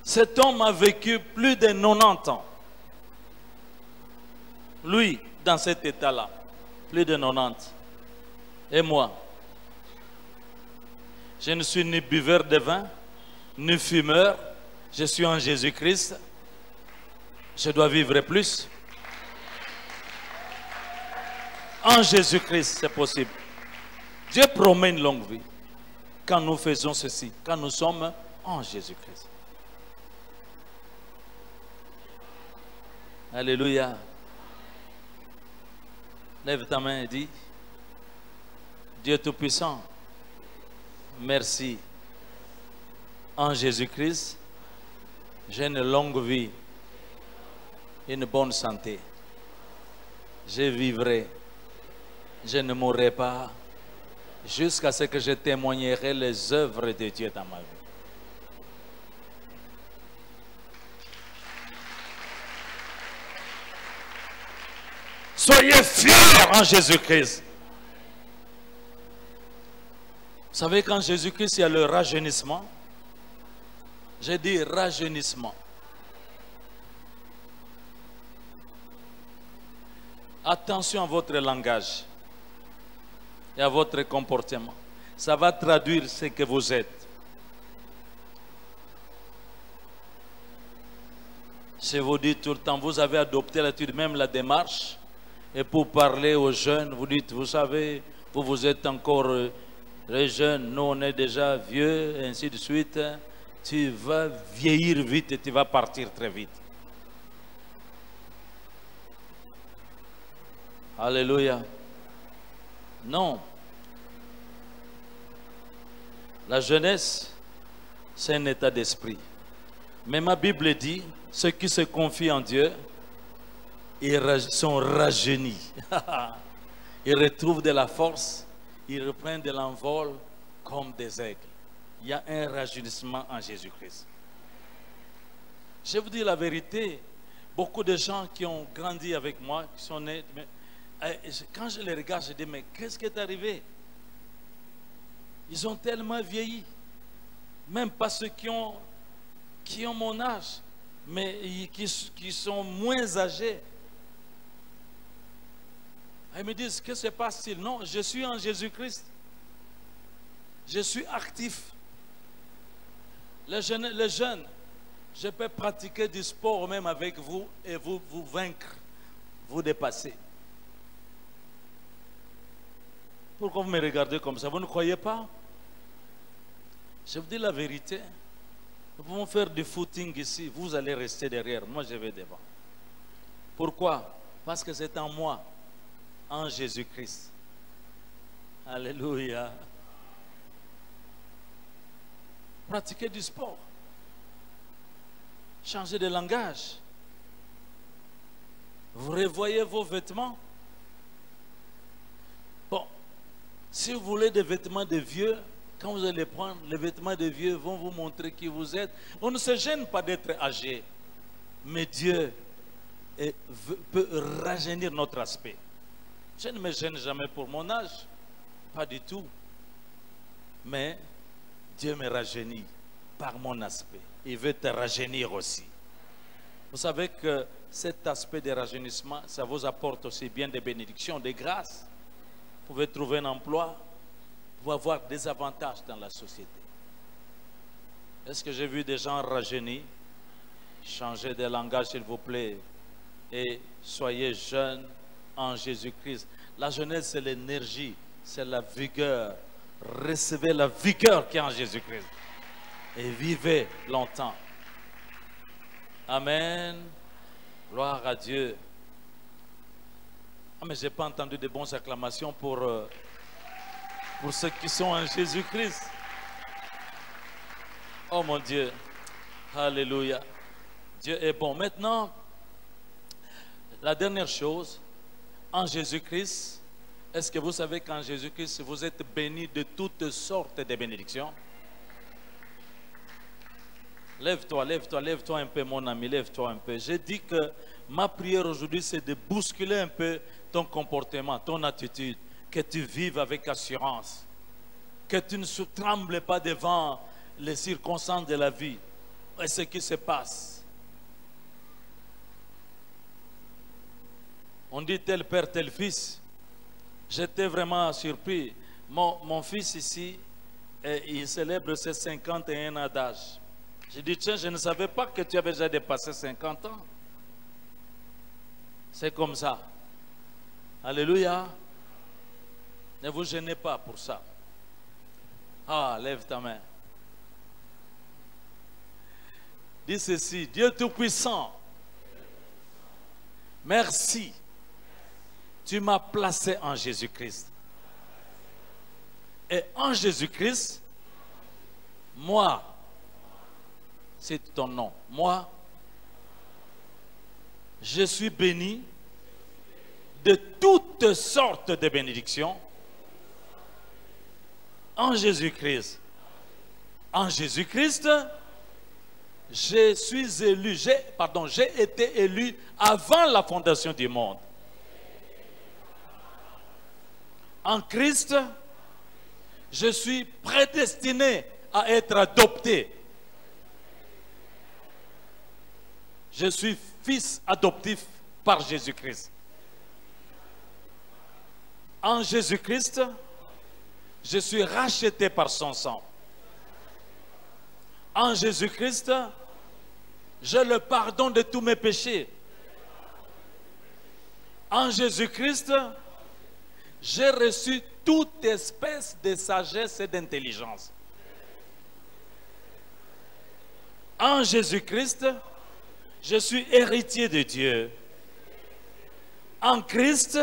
Cet homme a vécu plus de 90 ans. Lui, dans cet état-là, plus de 90. Et moi, je ne suis ni buveur de vin, ni fumeur. Je suis en Jésus-Christ. Je dois vivre plus. En Jésus-Christ, c'est possible. Dieu promet une longue vie quand nous faisons ceci, quand nous sommes en Jésus-Christ. Alléluia. Lève ta main et dis, Dieu Tout-Puissant, merci. En Jésus-Christ, j'ai une longue vie, une bonne santé. Je vivrai, je ne mourrai pas, jusqu'à ce que je témoignerai les œuvres de Dieu dans ma vie. Soyez fiers en Jésus-Christ. Vous savez qu'en Jésus-Christ, il y a le rajeunissement. J'ai dit rajeunissement. Attention à votre langage et à votre comportement. Ça va traduire ce que vous êtes. Je vous dis tout le temps, vous avez adopté l'attitude, même la démarche. Et pour parler aux jeunes, vous dites, vous savez, vous êtes encore les jeunes, nous on est déjà vieux, et ainsi de suite. Tu vas vieillir vite et tu vas partir très vite. Alléluia. Non. La jeunesse, c'est un état d'esprit. Mais ma Bible dit, ceux qui se confient en Dieu, ils sont rajeunis. Ils retrouvent de la force, ils reprennent de l'envol comme des aigles. Il y a un rajeunissement en Jésus-Christ. Je vous dis la vérité, beaucoup de gens qui ont grandi avec moi, qui sont nés, mais, quand je les regarde, je dis, mais qu'est-ce qui est arrivé? Ils ont tellement vieilli. Même pas ceux qui ont mon âge, mais qui sont moins âgés. Ils me disent, que se passe-t-il? Non, je suis en Jésus-Christ. Je suis actif. Les jeunes, je peux pratiquer du sport même avec vous et vous vaincre, vous dépasser. Pourquoi vous me regardez comme ça? Vous ne croyez pas? Je vous dis la vérité. Nous pouvons faire du footing ici. Vous allez rester derrière. Moi, je vais devant. Pourquoi? Parce que c'est en moi, en Jésus-Christ. Alléluia. Pratiquez du sport. Changez de langage. Vous revoyez vos vêtements. Bon, si vous voulez des vêtements de vieux, Quand vous allez prendre, les vêtements de vieux vont vous montrer qui vous êtes. On ne se gêne pas d'être âgé. Mais Dieu peut rajeunir notre aspect. Je ne me gêne jamais pour mon âge. Pas du tout. Mais Dieu me rajeunit par mon aspect. Il veut te rajeunir aussi. Vous savez que cet aspect de rajeunissement, ça vous apporte aussi bien des bénédictions, des grâces. Vous pouvez trouver un emploi, vous pouvez avoir des avantages dans la société. Est-ce que j'ai vu des gens rajeunis? Changez de langage, s'il vous plaît. Et soyez jeunes en Jésus-Christ. La jeunesse, c'est l'énergie, c'est la vigueur. Recevez la vigueur qui est en Jésus-Christ. Et vivez longtemps. Amen. Gloire à Dieu. Ah, mais je n'ai pas entendu de bonnes acclamations pour ceux qui sont en Jésus-Christ. Oh mon Dieu. Alléluia. Dieu est bon. Maintenant, la dernière chose, en Jésus-Christ, est-ce que vous savez qu'en Jésus-Christ, vous êtes bénis de toutes sortes de bénédictions? Lève-toi, lève-toi, lève-toi un peu, mon ami, lève-toi un peu. J'ai dit que ma prière aujourd'hui, c'est de bousculer un peu ton comportement, ton attitude, que tu vives avec assurance, que tu ne trembles pas devant les circonstances de la vie et ce qui se passe. On dit tel père, tel fils. J'étais vraiment surpris. Mon fils ici, il célèbre ses 51 ans d'âge. J'ai dit, tiens, je ne savais pas que tu avais déjà dépassé 50 ans. C'est comme ça. Alléluia. Ne vous gênez pas pour ça. Ah, lève ta main. Dis ceci, Dieu Tout-Puissant, merci. Tu m'as placé en Jésus-Christ. Et en Jésus-Christ, moi, c'est ton nom. Moi, je suis béni de toutes sortes de bénédictions en Jésus-Christ. En Jésus-Christ, je suis élu, j'ai été élu avant la fondation du monde. En Christ, je suis prédestiné à être adopté. Je suis fils adoptif par Jésus-Christ. En Jésus-Christ, je suis racheté par son sang. En Jésus-Christ, j'ai le pardon de tous mes péchés. En Jésus-Christ, j'ai reçu toute espèce de sagesse et d'intelligence. En Jésus-Christ, je suis héritier de Dieu. En Christ,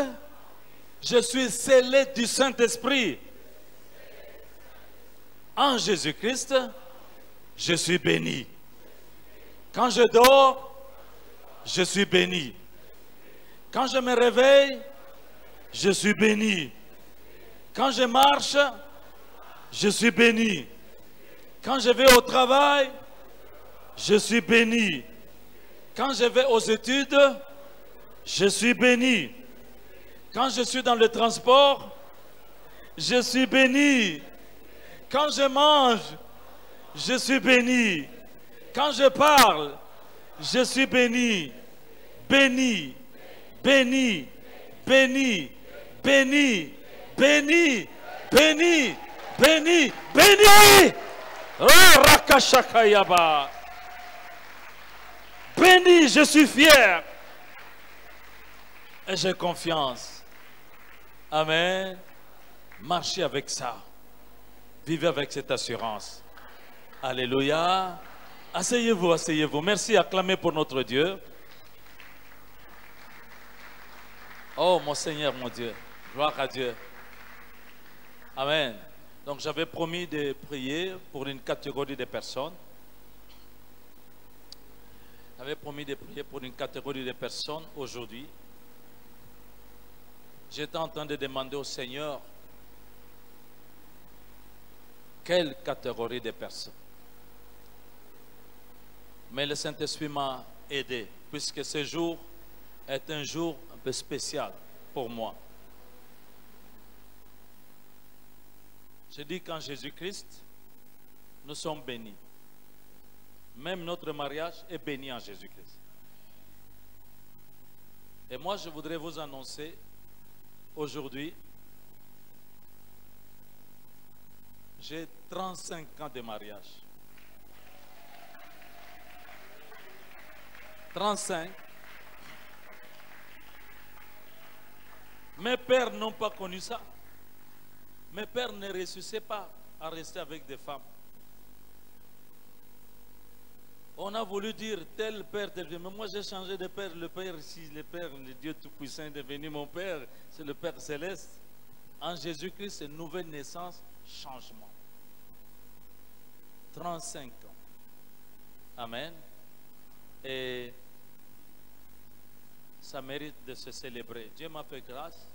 je suis scellé du Saint-Esprit. En Jésus-Christ, je suis béni. Quand je dors, je suis béni. Quand je me réveille, je suis béni. Quand je marche, je suis béni. Quand je vais au travail, je suis béni. Quand je vais aux études, je suis béni. Quand je suis dans le transport, je suis béni. Quand je mange, je suis béni. Quand je parle, je suis béni. Béni, béni, béni, béni, béni, béni, béni, béni. Oh, Rakashakayaba. Béni, je suis fier. Et j'ai confiance. Amen. Marchez avec ça. Vivez avec cette assurance. Alléluia. Asseyez-vous, asseyez-vous. Merci, acclamez pour notre Dieu. Oh, mon Seigneur, mon Dieu. Gloire à Dieu. Amen. Donc, j'avais promis de prier pour une catégorie de personnes. J'avais promis de prier pour une catégorie de personnes aujourd'hui. J'étais en train de demander au Seigneur quelle catégorie de personnes. Mais le Saint-Esprit m'a aidé, puisque ce jour est un jour un peu spécial pour moi. Je dis qu'en Jésus-Christ, nous sommes bénis. Même notre mariage est béni en Jésus-Christ. Et moi, je voudrais vous annoncer aujourd'hui, j'ai 35 ans de mariage. 35. Mes pères n'ont pas connu ça. Mes pères ne réussissaient pas à rester avec des femmes. On a voulu dire tel père, tel père. Mais moi j'ai changé de père. Le père ici, le père, le Dieu Tout-Puissant est devenu mon père. C'est le Père Céleste. En Jésus-Christ, c'est une nouvelle naissance, changement. 35 ans. Amen. Et ça mérite de se célébrer. Dieu m'a fait grâce.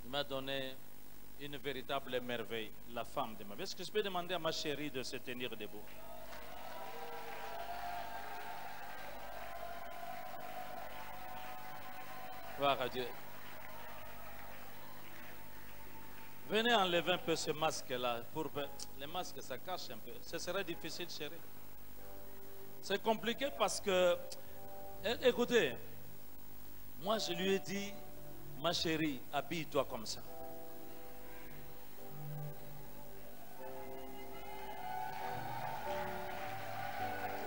Il m'a donné une véritable merveille, la femme de ma vie. Est-ce que je peux demander à ma chérie de se tenir debout? Gloire à Dieu. Venez enlever un peu ce masque-là. Les masques, ça cache un peu. Ce serait difficile, chérie. C'est compliqué parce que, écoutez, moi je lui ai dit, ma chérie, habille-toi comme ça.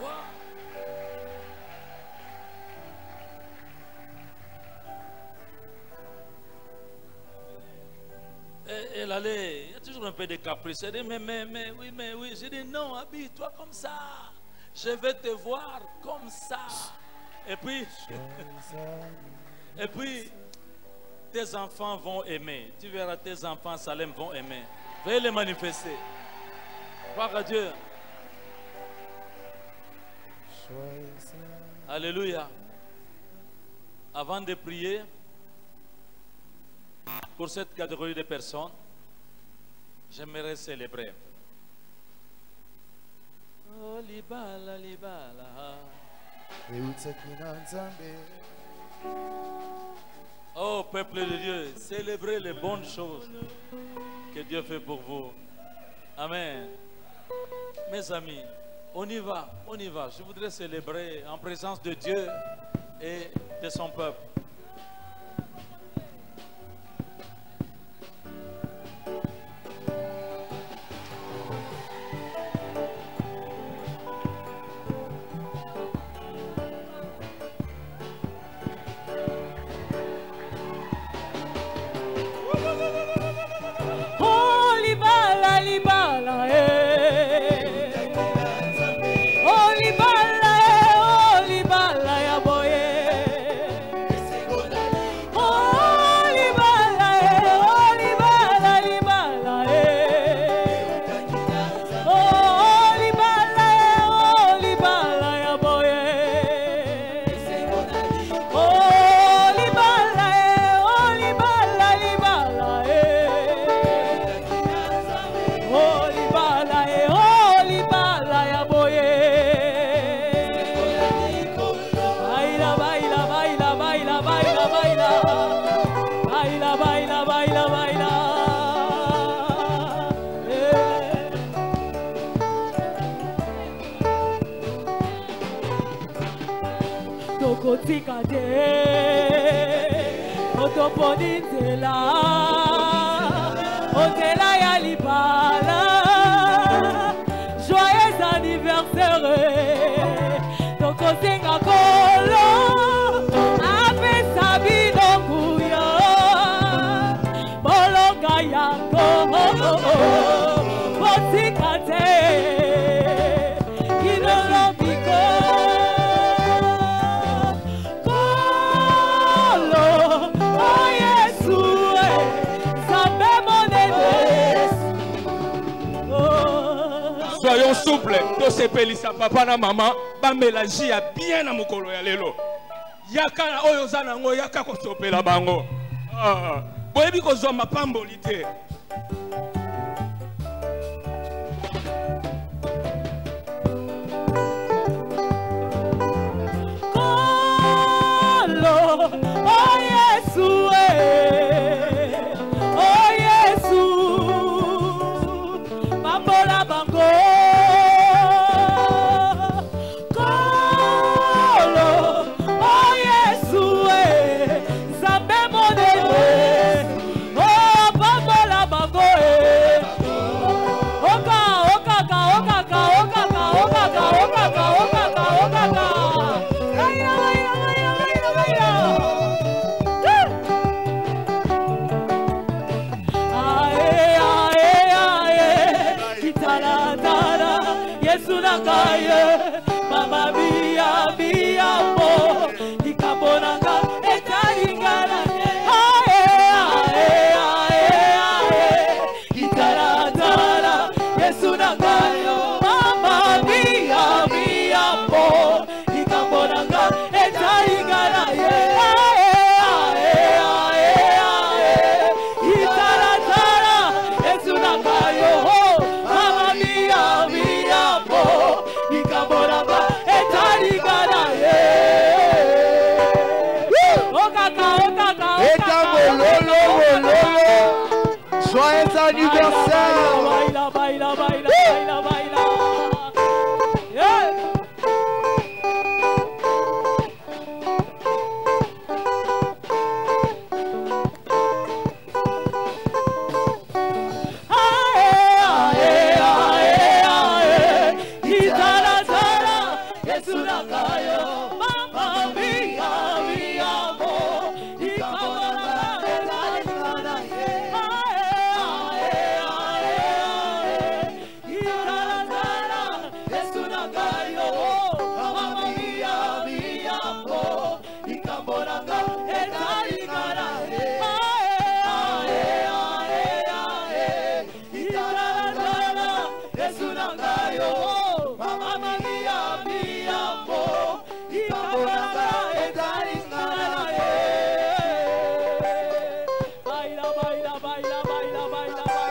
Wow. Elle allait, il y a toujours un peu de caprice. Elle dit, mais oui. J'ai dit, non, habille-toi comme ça. Je vais te voir comme ça. Et puis, tes enfants vont aimer. Tu verras, tes enfants Salem vont aimer. Veuillez les manifester. Gloire à Dieu. Alléluia. Avant de prier pour cette catégorie de personnes, j'aimerais célébrer. Oh, libala, libala. Oh, peuple de Dieu, célébrez les bonnes choses que Dieu fait pour vous. Amen. Mes amis, on y va, on y va. Je voudrais célébrer en présence de Dieu et de son peuple. Joyeux anniversaire, donc on s'est Soyons souples, to sepelisa papa na maman, ba mélanger ya bien na mokolo ya lelo. Yaka na oyo zana ngo yaka ko sopela bango. Boyebi ko zwa mapamboli te. nakaye mama mia mia mo ikabonanga etalingana ae ae ae ae itaratara Yesu nakayo mama mia mia mo ikabonanga etalingana ae ae ae ae itaratara Yesu nakayo mama mia mia mo ikabonanga etalingana Joyeux anniversaire. Baila, baila, baila, baila, baila. Yeah. Ae, ae, ae, ae. Itaratara, Yesu nakayo. Mama mia, mia mo. Ikabona etalingana ye. Ae, ae, ae, ae. Itaratara, Yesu nakayo. Mama mia, mia mo. Ikabona etalingana ye. Ae, ae, ae, ae. Itaratara, Yesu nakayo. Mama mia, mia mo. Ikabona etalingana ye. Baila, baila, baila, baila, baila, baila.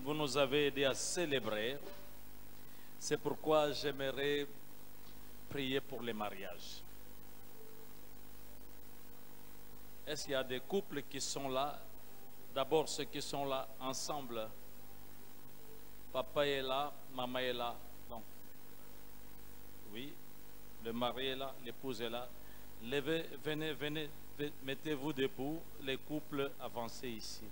Vous nous avez aidé à célébrer. C'est pourquoi j'aimerais prier pour les mariages. Est-ce qu'il y a des couples qui sont là? D'abord ceux qui sont là ensemble. Papa est là, maman est là. Donc, oui, le mari est là, l'épouse est là. Levez, venez, venez, mettez-vous debout. Les couples, avancez ici.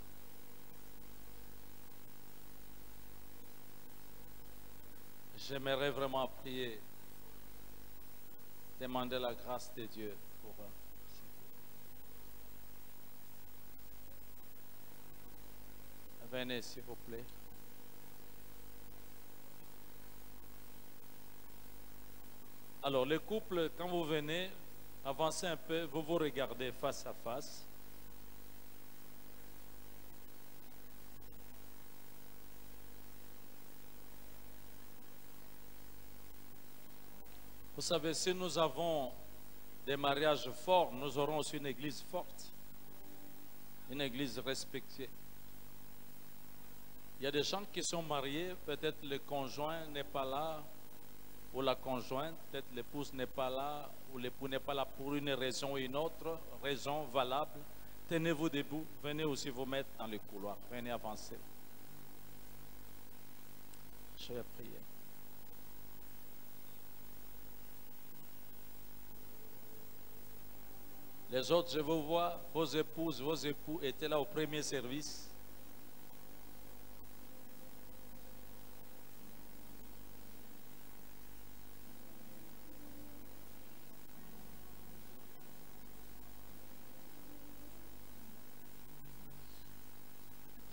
J'aimerais vraiment prier, demander la grâce de Dieu pour eux. Venez s'il vous plaît. Alors les couples, quand vous venez, avancez un peu, vous vous regardez face à face. Vous savez, si nous avons des mariages forts, nous aurons aussi une église forte, une église respectée. Il y a des gens qui sont mariés, peut-être le conjoint n'est pas là, ou la conjointe, peut-être l'épouse n'est pas là, ou l'époux n'est pas là pour une raison ou une autre, raison valable. Tenez-vous debout, venez aussi vous mettre dans le couloir, venez avancer. Je vais prier. Les autres, je vous vois, vos épouses, vos époux étaient là au premier service.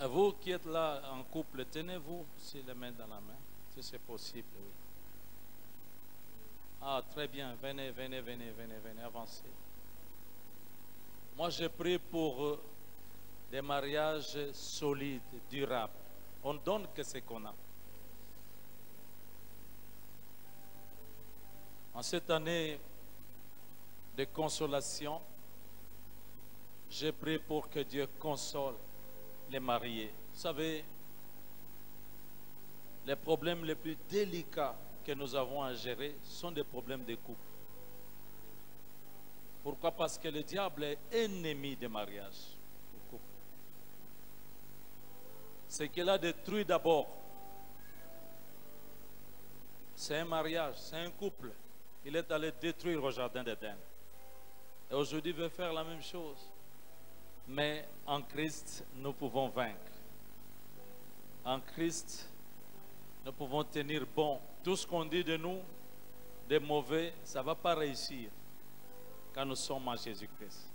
À vous qui êtes là en couple, tenez-vous si les mains dans la main, si c'est possible, oui. Ah, très bien, venez, venez, venez, venez, venez, avancez. Moi, je prie pour des mariages solides, durables. On donne que ce qu'on a. En cette année de consolation, je prie pour que Dieu console les mariés. Vous savez, les problèmes les plus délicats que nous avons à gérer sont des problèmes de couple. Pourquoi? Parce que le diable est ennemi des mariages. Ce qu'il a détruit d'abord, c'est un mariage, c'est un couple. Il est allé détruire au jardin d'Éden. Et aujourd'hui, il veut faire la même chose. Mais en Christ, nous pouvons vaincre. En Christ, nous pouvons tenir bon. Tout ce qu'on dit de nous, de mauvais, ça ne va pas réussir quand nous sommes en Jésus-Christ.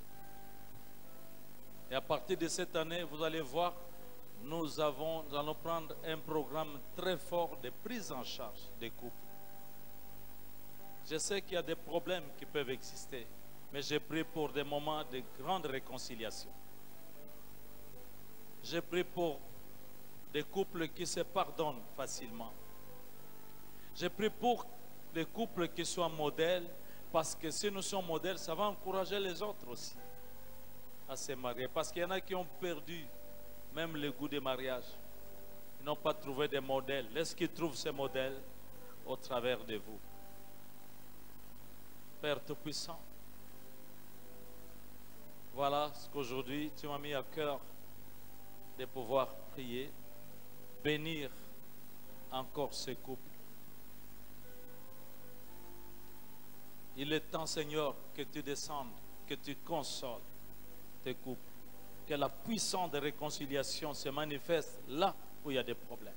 Et à partir de cette année, vous allez voir, nous allons prendre un programme très fort de prise en charge des couples. Je sais qu'il y a des problèmes qui peuvent exister, mais je prie pour des moments de grande réconciliation. Je prie pour des couples qui se pardonnent facilement. Je prie pour des couples qui soient modèles, parce que si nous sommes modèles, ça va encourager les autres aussi à se marier. Parce qu'il y en a qui ont perdu même le goût des mariages. Ils n'ont pas trouvé des modèles. Est-ce qu'ils trouvent ces modèles au travers de vous? Père Tout-Puissant, voilà ce qu'aujourd'hui tu m'as mis à cœur de pouvoir prier, bénir encore ce couple. Il est temps, Seigneur, que tu descendes, que tu consoles tes couples, que la puissance de réconciliation se manifeste là où il y a des problèmes.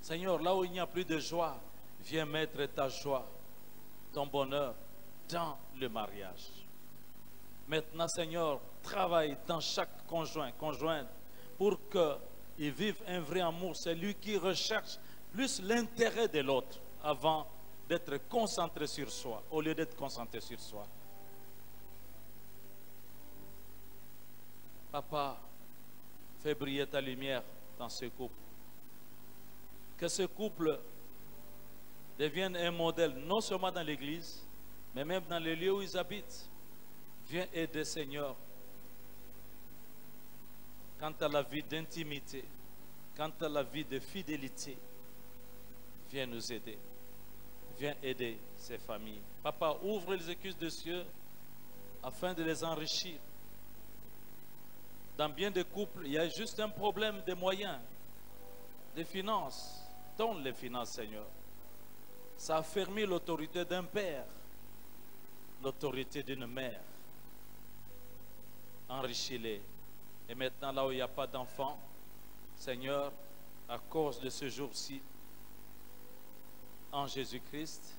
Seigneur, là où il n'y a plus de joie, viens mettre ta joie, ton bonheur dans le mariage. Maintenant, Seigneur, travaille dans chaque conjointe pour qu'il vive un vrai amour. C'est lui qui recherche plus l'intérêt de l'autre avant d'être concentré sur soi, au lieu d'être concentré sur soi. Papa, fais briller ta lumière dans ce couple. Que ce couple devienne un modèle, non seulement dans l'église, mais même dans les lieux où ils habitent. Viens aider, Seigneur, quant à la vie d'intimité, quant à la vie de fidélité. Viens nous aider. Viens aider ces familles. Papa, ouvre les écluses des cieux afin de les enrichir. Dans bien des couples, il y a juste un problème de moyens, de finances. Donne les finances, Seigneur. Ça a affermi l'autorité d'un père, l'autorité d'une mère. Enrichis-les. Et maintenant, là où il n'y a pas d'enfants, Seigneur, à cause de ce jour-ci, en Jésus-Christ,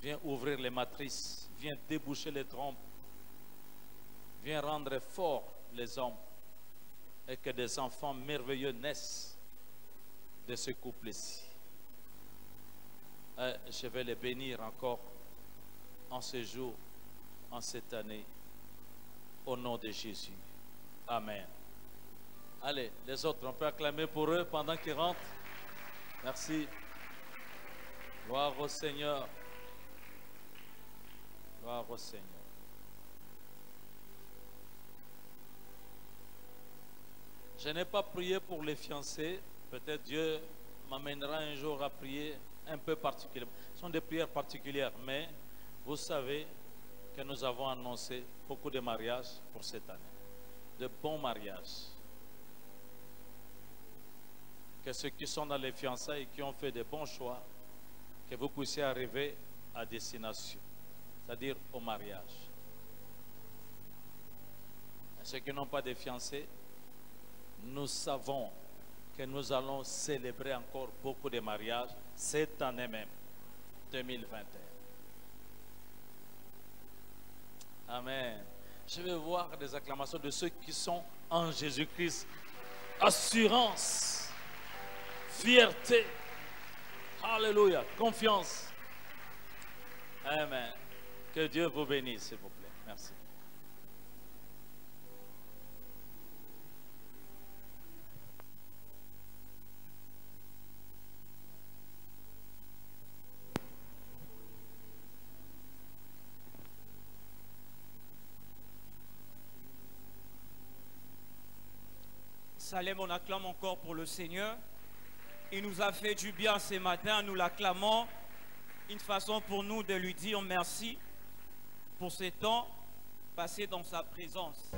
viens ouvrir les matrices, viens déboucher les trompes, viens rendre forts les hommes et que des enfants merveilleux naissent de ce couple-ci. Je vais les bénir encore en ce jour, en cette année, au nom de Jésus. Amen. Allez, les autres, on peut acclamer pour eux pendant qu'ils rentrent. Merci. Gloire au Seigneur. Gloire au Seigneur. Je n'ai pas prié pour les fiancés. Peut-être Dieu m'amènera un jour à prier un peu particulièrement. Ce sont des prières particulières, mais vous savez que nous avons annoncé beaucoup de mariages pour cette année. De bons mariages. Que ceux qui sont dans les fiançailles et qui ont fait de bons choix, que vous puissiez arriver à destination, c'est-à-dire au mariage. Et ceux qui n'ont pas de fiancés, nous savons que nous allons célébrer encore beaucoup de mariages cette année même, 2021. Amen. Je vais voir des acclamations de ceux qui sont en Jésus-Christ. Assurance, fierté, alléluia, confiance. Amen. Que Dieu vous bénisse, s'il vous plaît. Merci. Salem, on acclame encore pour le Seigneur. Il nous a fait du bien ce matin, nous l'acclamons. Une façon pour nous de lui dire merci pour ce temps passé dans sa présence.